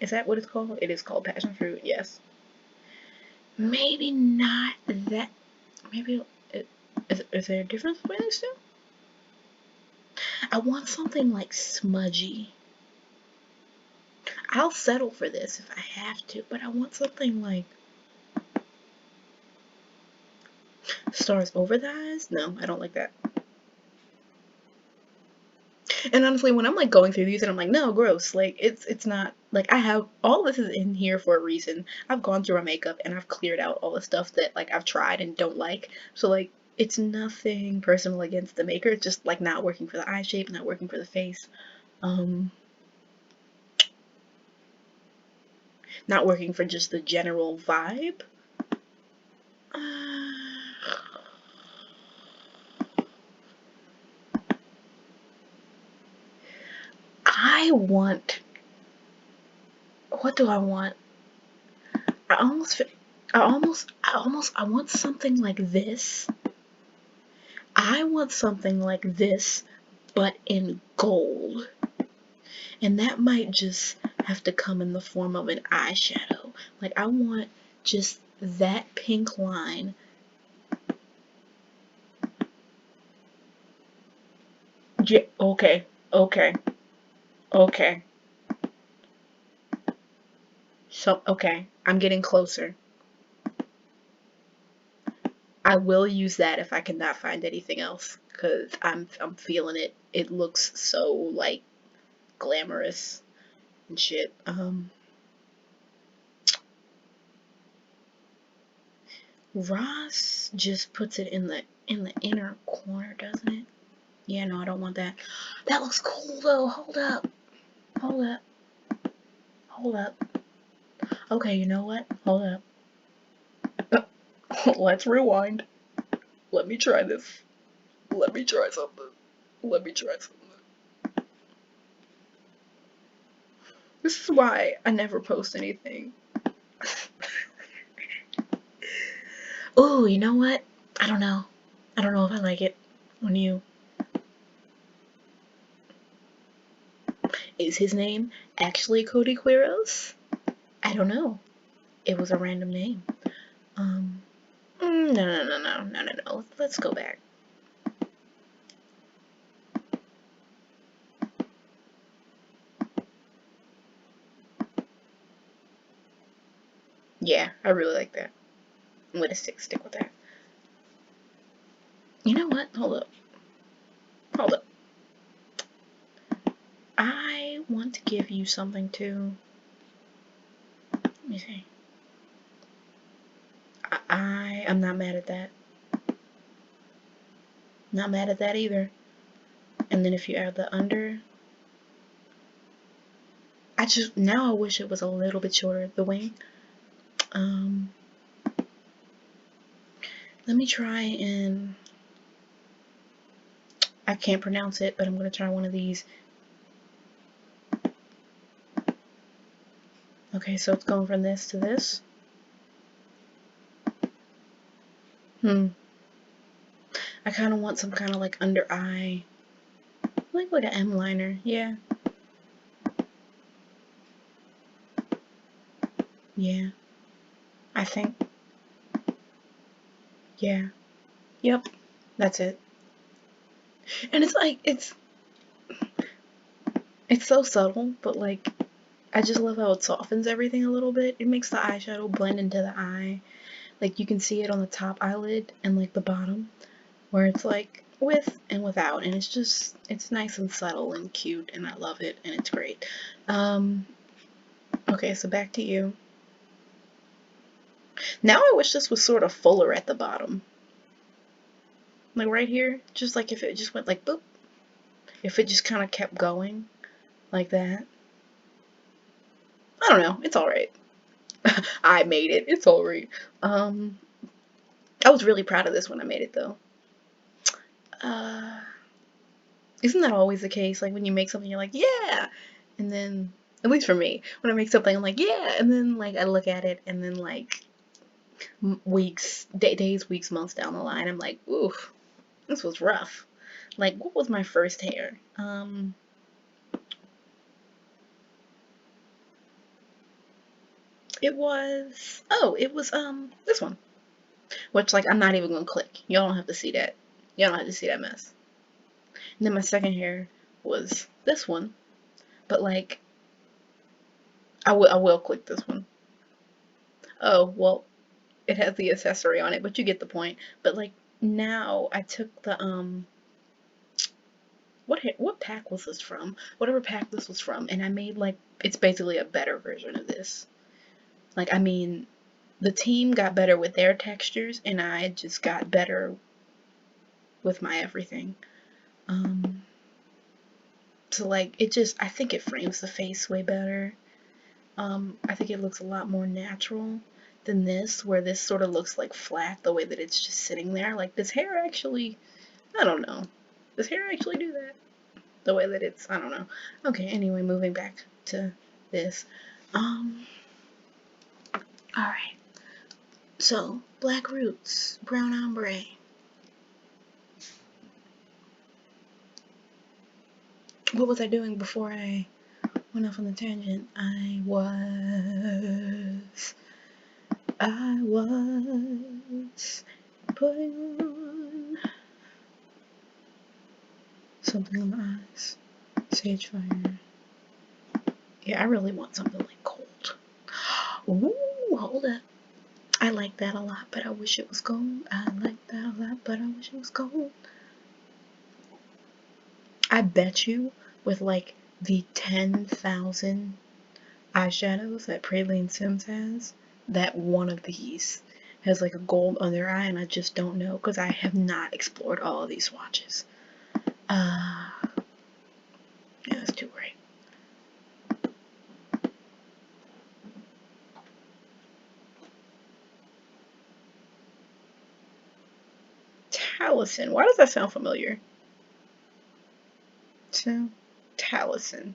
Is that what it's called? It is called passion fruit. Yes. Maybe not that. Maybe is there a difference between these two? I want something like smudgy. I'll settle for this if I have to, but I want something like stars over the eyes. No, I don't like that. And honestly, when I'm like going through these and I'm like, no, gross. Like it's not like I have all this is in here for a reason. I've gone through my makeup and I've cleared out all the stuff that like I've tried and don't like. So like it's nothing personal against the maker. It's just like not working for the eye shape, not working for the face. Um Not working for just the general vibe. I want. What do I want? I almost. I want something like this. I want something like this, but in gold. And that might just have to come in the form of an eyeshadow. Like, I want just that pink line. Yeah, okay, okay, okay. So, okay, I'm getting closer. I will use that if I cannot find anything else, because I'm feeling it. It looks so, like, glamorous and shit. Ross just puts it in the inner corner, doesn't it? Yeah, no, I don't want that. That looks cool though. Hold up. Hold up. Hold up. Okay, you know what? Hold up. Let's rewind. Let me try this. Let me try something. Let me try something. This is why I never post anything. Oh, you know what? I don't know. I don't know if I like it on you. Is his name actually Cody Quiros? I don't know. It was a random name. No. Let's go back. Yeah, I really like that. I'm gonna stick with that. You know what? Hold up. Hold up. I want to give you something too. Let me see. I am not mad at that. Not mad at that either. And then if you add the under, now I wish it was a little bit shorter, the wing. Let me try and, I can't pronounce it, but I'm gonna try one of these. Okay, so it's going from this to this. I kind of want some kind of like under eye, like an M liner. Yeah. Yeah. I think. Yeah. Yep. That's it. And it's like it's so subtle, but like I just love how it softens everything a little bit. It makes the eyeshadow blend into the eye. Like you can see it on the top eyelid and like the bottom, where it's like with and without, and it's nice and subtle and cute, and I love it, and it's great. Okay, so back to you. Now I wish this was sort of fuller at the bottom. Like right here, just like if it just went like boop. If it just kind of kept going like that. I don't know, it's alright. I made it. It's all right. I was really proud of this when I made it though. Uh, isn't that always the case? Like when you make something, you're like, yeah, and then at least for me, when I make something, I'm like, yeah, and then like I look at it, and then like weeks, days, weeks, months down the line, I'm like, oof, this was rough. Like, what was my first hair? It was this one, which like I'm not even gonna click. Y'all don't have to see that. Y'all don't have to see that mess. And then my second hair was this one, but like I will click this one. Oh well, it has the accessory on it, but you get the point. But like now I took the what pack was this from? Whatever pack this was from, and I made like it's basically a better version of this. Like I mean, the team got better with their textures, and I just got better with my everything. Um, so like it just I think it frames the face way better. I think it looks a lot more natural than this, where this sort of looks like flat the way that it's just sitting there. Like this hair actually, I don't know. Does hair actually do that? The way that it's, I don't know. Okay, anyway, moving back to this. Alright. So, black roots, brown ombre. What was I doing before I went off on the tangent? I was putting on something on the eyes. Sage fire. Yeah, I really want something like cold. Ooh, hold up. I like that a lot, but I wish it was gold. I like that a lot, but I wish it was gold. I bet you with like the 10,000 eyeshadows that Praline Sims has, that one of these has like a gold under eye, and I just don't know because I have not explored all of these swatches. Yeah, that's too bright. Taliesin. Why does that sound familiar? Taliesin.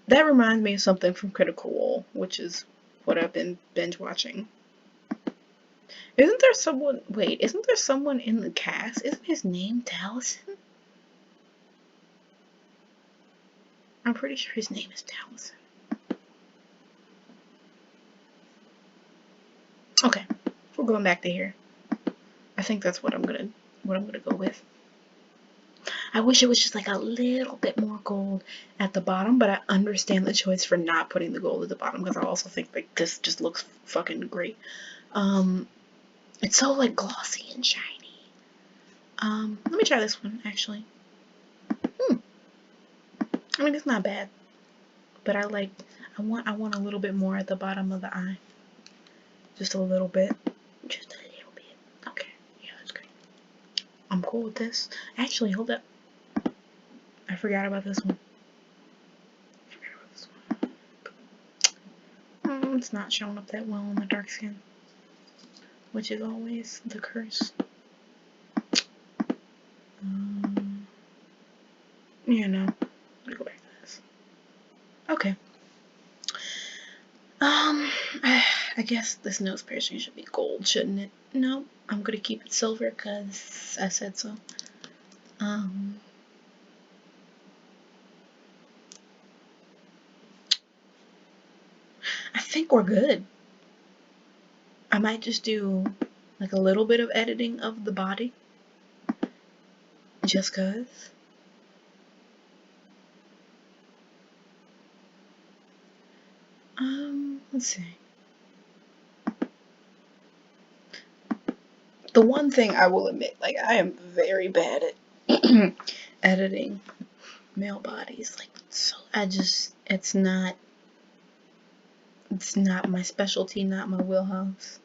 That reminds me of something from Critical Role, which is what I've been binge watching. Isn't there someone? Wait, isn't there someone in the cast? Isn't his name Taliesin? I'm pretty sure his name is Taliesin. Okay, we're going back to here. I think that's what I'm gonna go with. I wish it was just like a little bit more gold at the bottom, but I understand the choice for not putting the gold at the bottom because I also think like this just looks fucking great. It's so like glossy and shiny. Let me try this one actually. I mean it's not bad, but I want a little bit more at the bottom of the eye. Just a little bit. Just a little bit. Okay, yeah, that's great. I'm cool with this. Actually, hold up. I forgot about this one. It's not showing up that well on the dark skin, which is always the curse. You know, let me go back to this. Okay. I guess this nose piercing should be gold, shouldn't it? No, I'm gonna keep it silver because I said so. I think we're good. I might just do like a little bit of editing of the body. Just cause. Let's see. The one thing I will admit, like I am very bad at editing male bodies. Like so it's not my specialty, not my wheelhouse.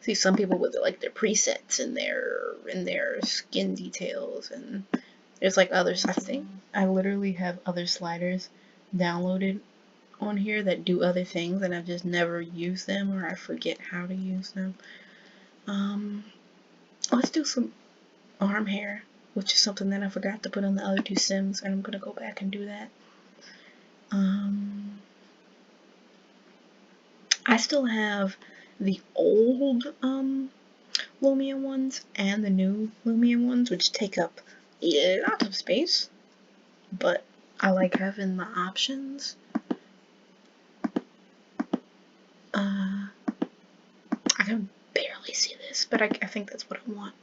See some people with like their presets and their skin details, and there's like others. I think I literally have other sliders downloaded on here that do other things and I've just never used them or I forget how to use them. Let's do some arm hair, which is something that I forgot to put on the other two Sims, and I'm gonna go back and do that. I still have the old Lumia ones and the new Lumia ones, which take up a lot of space, but I like having the options. I can barely see this, but I think that's what I want.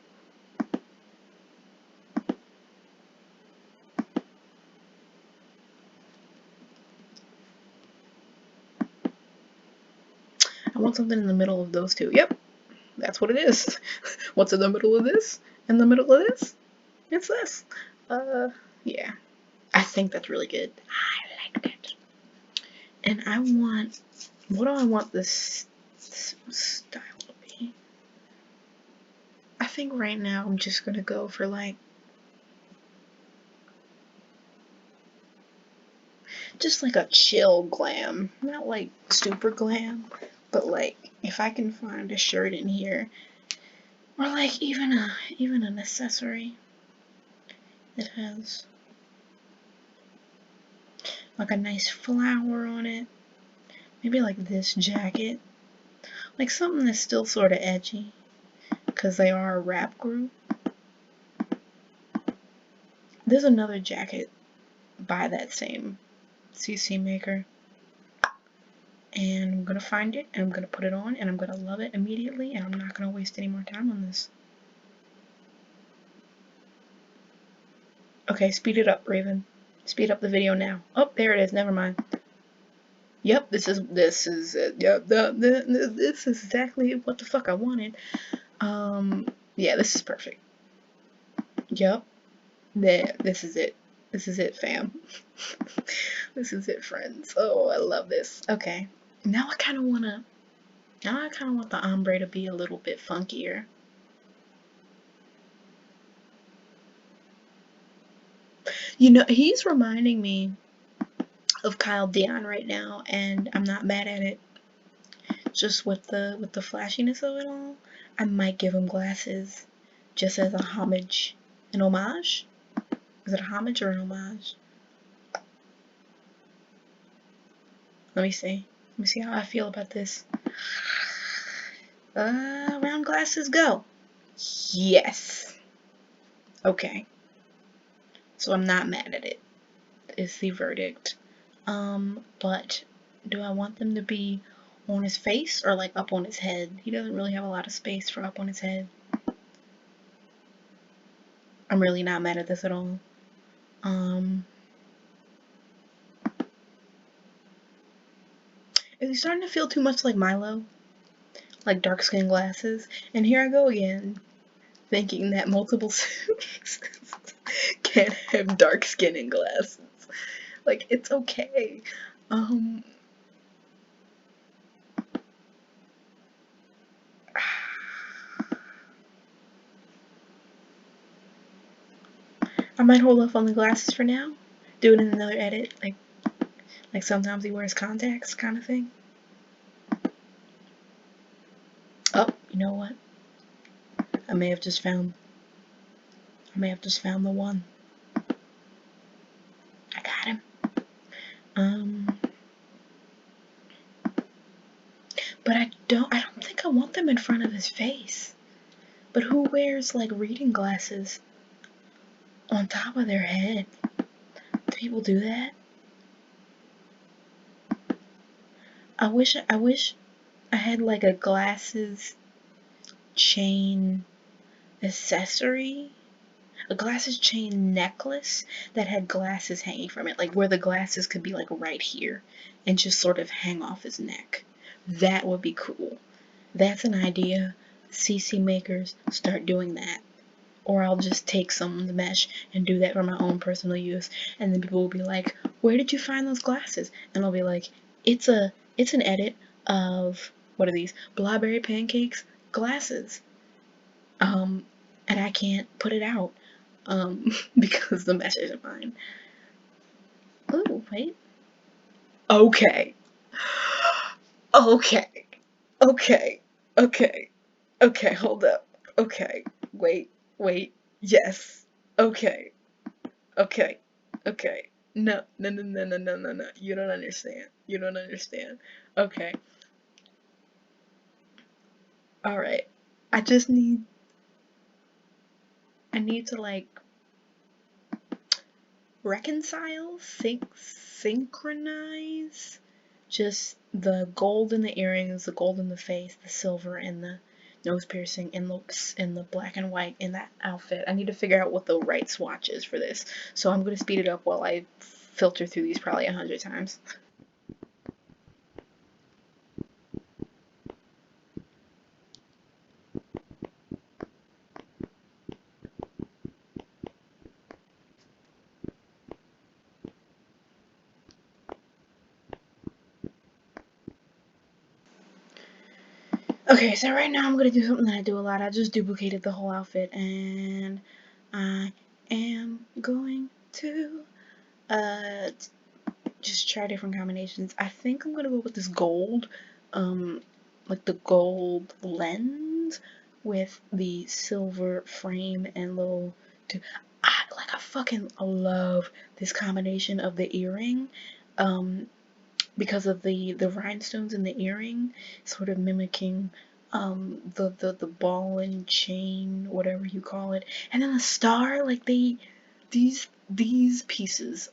I want something in the middle of those two. Yep, that's what it is. What's in the middle of this? In the middle of this? It's this. Yeah. I think that's really good. I like that. And I want, what do I want this style to be? I think right now I'm just gonna go for like, just like a chill glam. Not like super glam, but like if I can find a shirt in here, or like even an accessory that has like a nice flower on it. Maybe like this jacket. Like something that's still sort of edgy, because they are a rap group. There's another jacket by that same CC maker. And I'm gonna find it, and I'm gonna put it on, and I'm gonna love it immediately, and I'm not gonna waste any more time on this. Okay, speed it up, Raven. Speed up the video now. Oh, there it is. Never mind. Yep, this is yep, this is exactly what the fuck I wanted. Yeah, this is perfect. Yep. There, this is it. This is it, fam. This is it, friends. Oh, I love this. Okay. Now I kind of want the ombre to be a little bit funkier. You know, he's reminding me of Kyle Dion right now, and I'm not mad at it. Just with the flashiness of it all, I might give him glasses just as a homage. An homage? Is it a homage or an homage? Let me see. Let me see how I feel about this. Round glasses go. Yes. Okay. So I'm not mad at it, is the verdict. But do I want them to be on his face or like up on his head? He doesn't really have a lot of space for up on his head. I'm really not mad at this at all. Is he starting to feel too much like Milo? Like dark skin glasses? And here I go again, thinking that multiple Sims can't have dark skin and glasses. Like, it's okay. I might hold off on the glasses for now. Do it in another edit, like sometimes he wears contacts kind of thing. Oh, you know what? I may have just found the one. I got him. But I don't think I want them in front of his face. But who wears like reading glasses on top of their head? Do people do that? I wish I had like a glasses chain accessory, a glasses chain necklace that had glasses hanging from it, like where the glasses could be like right here and just sort of hang off his neck. That would be cool. That's an idea. CC makers, start doing that. Or I'll just take someone's mesh and do that for my own personal use, and then people will be like, where did you find those glasses? And I'll be like, it's an edit of, what are these, Blauberry Pancakes glasses. And I can't put it out, because the mesh isn't mine. Ooh, wait. Okay. Okay. Okay. Okay. Okay, hold up. Okay. Wait. Yes. Okay. Okay. Okay. No, no, no, no, no, no, no, no. You don't understand. You don't understand. Okay. Alright. I just need I need to like reconcile, synchronize just the gold in the earrings, the gold in the face, the silver in the nose piercing, in the black and white in that outfit. I need to figure out what the right swatch is for this. So I'm gonna speed it up while I filter through these probably 100 times. Okay, so right now I'm gonna do something that I do a lot. I just duplicated the whole outfit, and I am going to uh just try different combinations. I think I'm gonna go with this gold, um, like the gold lens with the silver frame and little. I fucking love this combination of the earring, um, because of the rhinestones in the earring, sort of mimicking the ball and chain, whatever you call it, and then the star. Like these pieces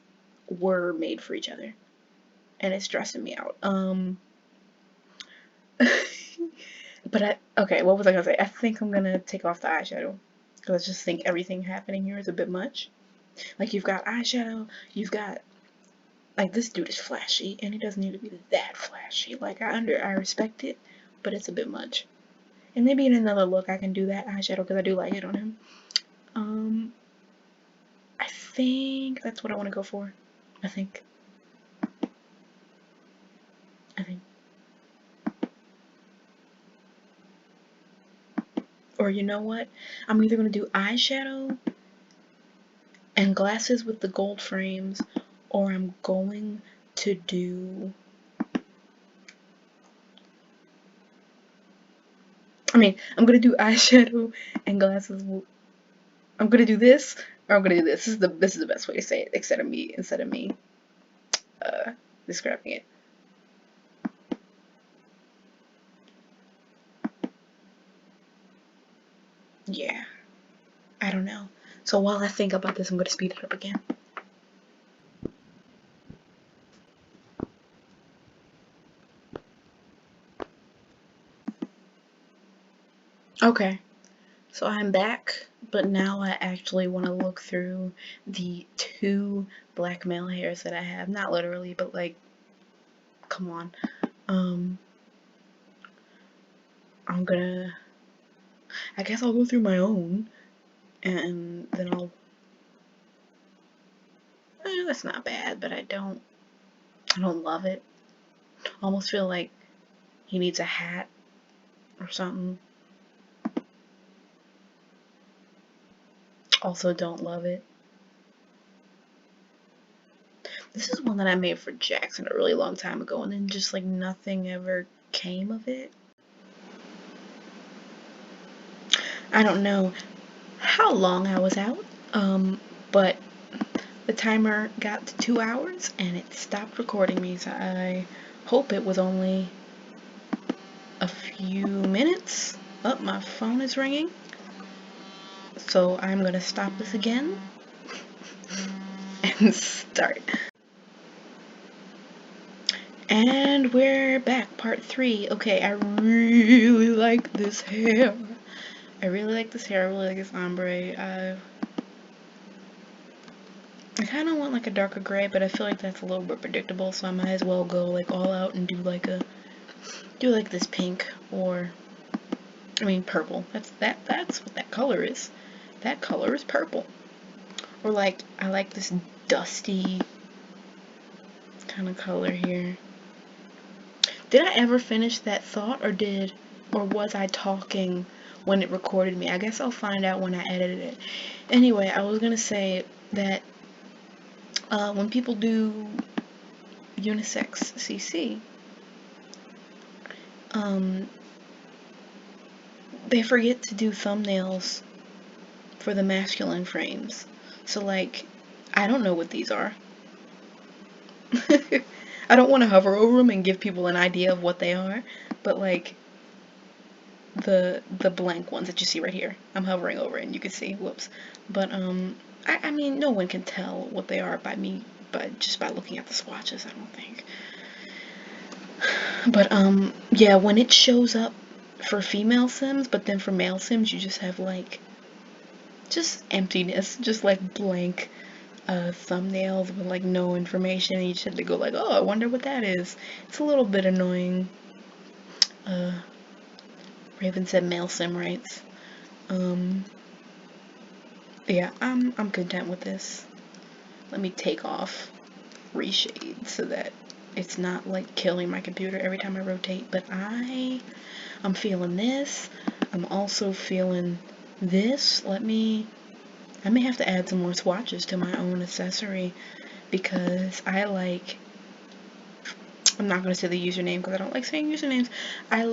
were made for each other, and it's stressing me out. Okay, what was I gonna say? I think I'm gonna take off the eyeshadow because I just think everything happening here is a bit much. Like you've got eyeshadow, you've got like this dude is flashy, and he doesn't need to be that flashy. Like I respect it, but it's a bit much. And maybe in another look I can do that eyeshadow because I do like it on him. Um, I think that's what I want to go for. I think. I think. Or you know what? I'm either gonna do eyeshadow and glasses with the gold frames, or I'm going to do. I'm gonna do eyeshadow and glasses. I'm gonna do this, or I'm gonna do this. This is the best way to say it, instead of me uh, describing it. Yeah, I don't know. So while I think about this, I'm gonna speed it up again. Okay, so I'm back, but now I actually want to look through the two black male hairs that I have. Not literally, but like, come on. Um, I guess I'll go through my own, and then that's not bad, but I don't love it. I almost feel like he needs a hat or something. Also don't love it. This is one that I made for Jackson a really long time ago, and then just like nothing ever came of it. I don't know how long I was out, but the timer got to 2 hours and it stopped recording me, so I hope it was only a few minutes. Oh, my phone is ringing. So I'm gonna stop this again and start. And we're back, part 3. Okay, I really like this hair. I really like this ombre. I kind of want like a darker gray, but I feel like that's a little bit predictable, so I might as well go like all out and do like this pink, or purple. That's what that color is. That color is purple. Or like I like this dusty kind of color here. Did I ever finish that thought, or was I talking when it recorded me? I guess I'll find out when I edited it. Anyway, I was gonna say that when people do unisex CC, they forget to do thumbnails for the masculine frames. So like, I don't know what these are. I don't want to hover over them and give people an idea of what they are, but like the blank ones that you see right here, I'm hovering over and you can see, whoops. But I mean, no one can tell what they are just by looking at the swatches, I don't think. But yeah, when it shows up for female Sims, but then for male Sims you just have like just emptiness, just like blank thumbnails with like no information, and you just have to go like, oh, I wonder what that is. It's a little bit annoying. Raven said male sim rights. Yeah, I'm content with this. Let me take off reshade so that it's not like killing my computer every time I rotate. But I'm feeling this. I'm also feeling this. I may have to add some more swatches to my own accessory because I'm not going to say the username because I don't like saying usernames. I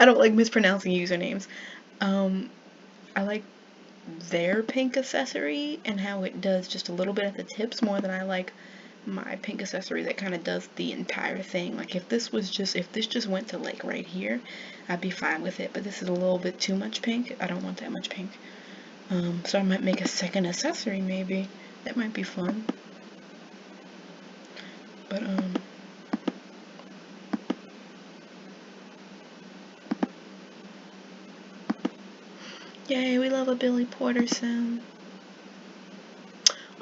don't like mispronouncing usernames. I like their pink accessory and how it does just a little bit at the tips more than I like my pink accessory that kind of does the entire thing. Like if this just went to like right here, I'd be fine with it, but this is a little bit too much pink. I don't want that much pink. So I might make a second accessory maybe. That might be fun. But yay, we love a Billy Porter sim.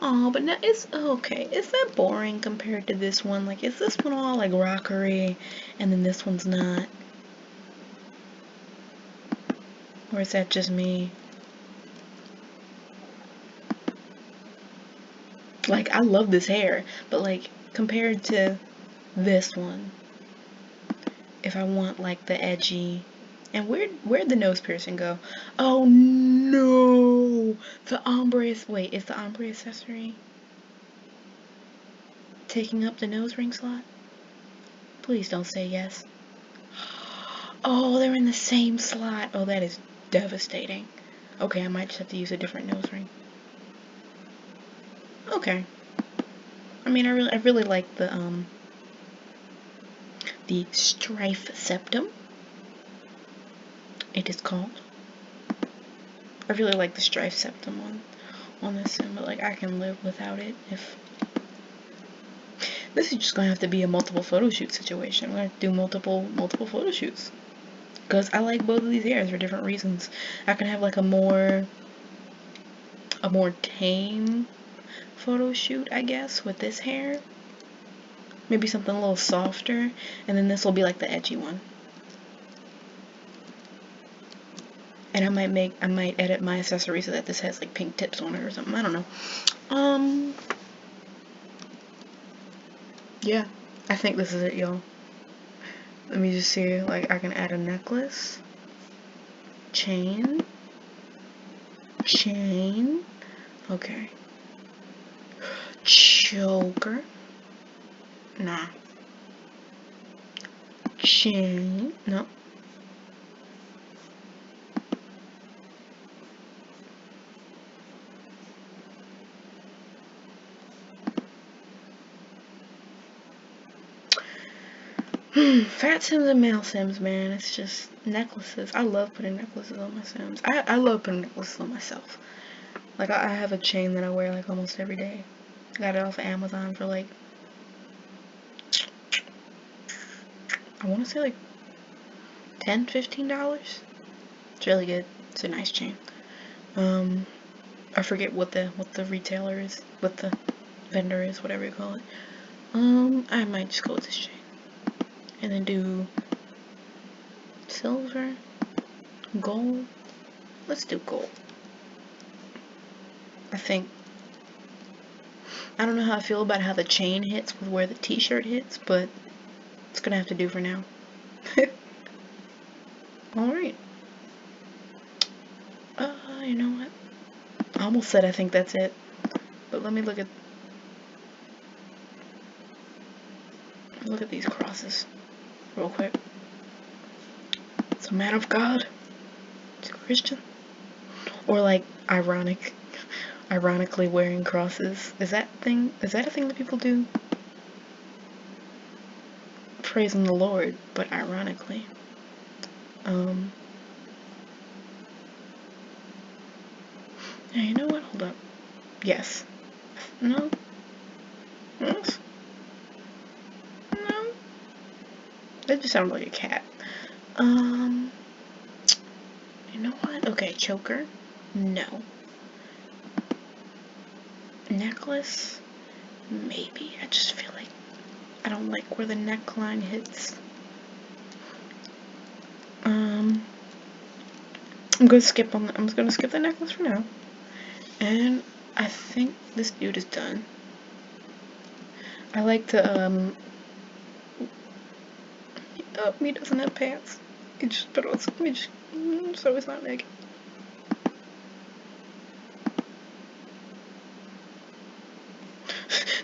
Oh, but now it's okay. Is that boring compared to this one? Like, is this one all like rockery and then this one's not? Or is that just me? Like, I love this hair, but like, compared to this one, if I want like the edgy, and where'd the nose piercing go? Oh no! The ombre, wait, is the ombre accessory taking up the nose ring slot? Please don't say yes. Oh, they're in the same slot. Oh, that is devastating. Okay, I might just have to use a different nose ring. Okay. I mean, I really like the Strife Septum. It is called. I really like the Strife Septum on this sim, but like I can live without it if. This is just gonna have to be a multiple photo shoot situation. We're gonna do multiple photo shoots. Because I like both of these hairs for different reasons. I can have like a more tame photo shoot, I guess, with this hair. Maybe something a little softer, and then this will be like the edgy one. And I might edit my accessory so that this has like pink tips on it or something. I don't know. Yeah, I think this is it, y'all. Let me just see, like, I can add a necklace, chain, okay, choker, nah, chain, no, fat Sims and male Sims, man, it's just necklaces. I love putting necklaces on my Sims. I love putting necklaces on myself. Like, I have a chain that I wear, like, almost every day. I got it off of Amazon for, like, I want to say, like, $10, $15. It's really good. It's a nice chain. I forget what the retailer is, what the vendor is, whatever you call it. I might just go with this chain. And then do silver, gold. Let's do gold. I don't know how I feel about how the chain hits with where the t-shirt hits, but it's gonna have to do for now. Alright. You know what? I almost said I think that's it. But let me look at... Look at these crosses, real quick. It's a man of God. It's a Christian. Or like ironically wearing crosses. Is that a thing that people do? Praising the Lord, but ironically. Yeah, you know what? Hold up. Yes. No. Yes. No. That just sounded like a cat. You know what? Okay, choker. No. Necklace? Maybe. I just feel like I don't like where the neckline hits. I'm gonna skip the necklace for now. And I think this dude is done. I like to oh, he doesn't have pants. He just put on so he's not naked.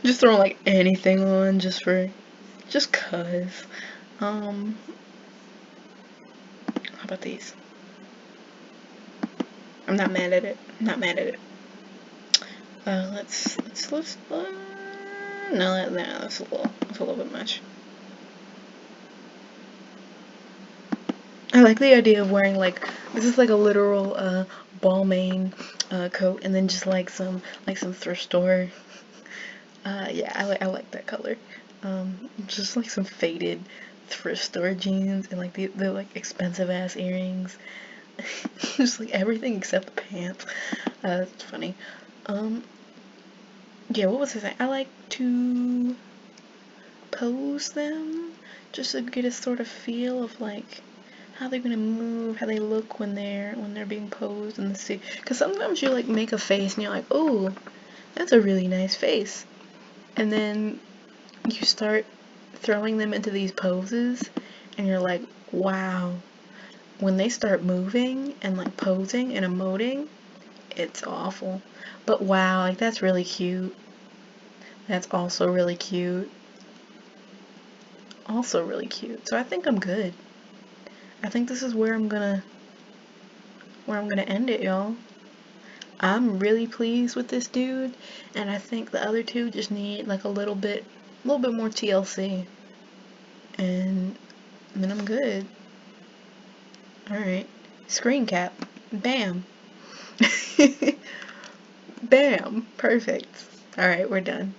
Just throwing like anything on just cause. How about these? I'm not mad at it. I'm not mad at it. Let's no, that's a little bit much. I like the idea of wearing like, this is like a literal Balmain coat, and then just like some thrift store. Yeah, I like that color. Just like some faded thrift store jeans and like the like expensive ass earrings. Just like everything except the pants. It's funny. Yeah, what was I saying? I like to pose them just to get a sort of feel of like how they're gonna move, how they look when they're being posed in the suit. Because sometimes you like make a face and you're like, oh, that's a really nice face, and then you start throwing them into these poses, and you're like, wow. When they start moving and like posing and emoting, it's awful. But wow, like that's really cute. That's also really cute. Also really cute. So I think I'm good. I think this is where I'm gonna end it, y'all. I'm really pleased with this dude, and I think the other two just need like a little bit more TLC, and then I'm good. Alright. Screen cap. Bam. Bam. Perfect. Alright, we're done.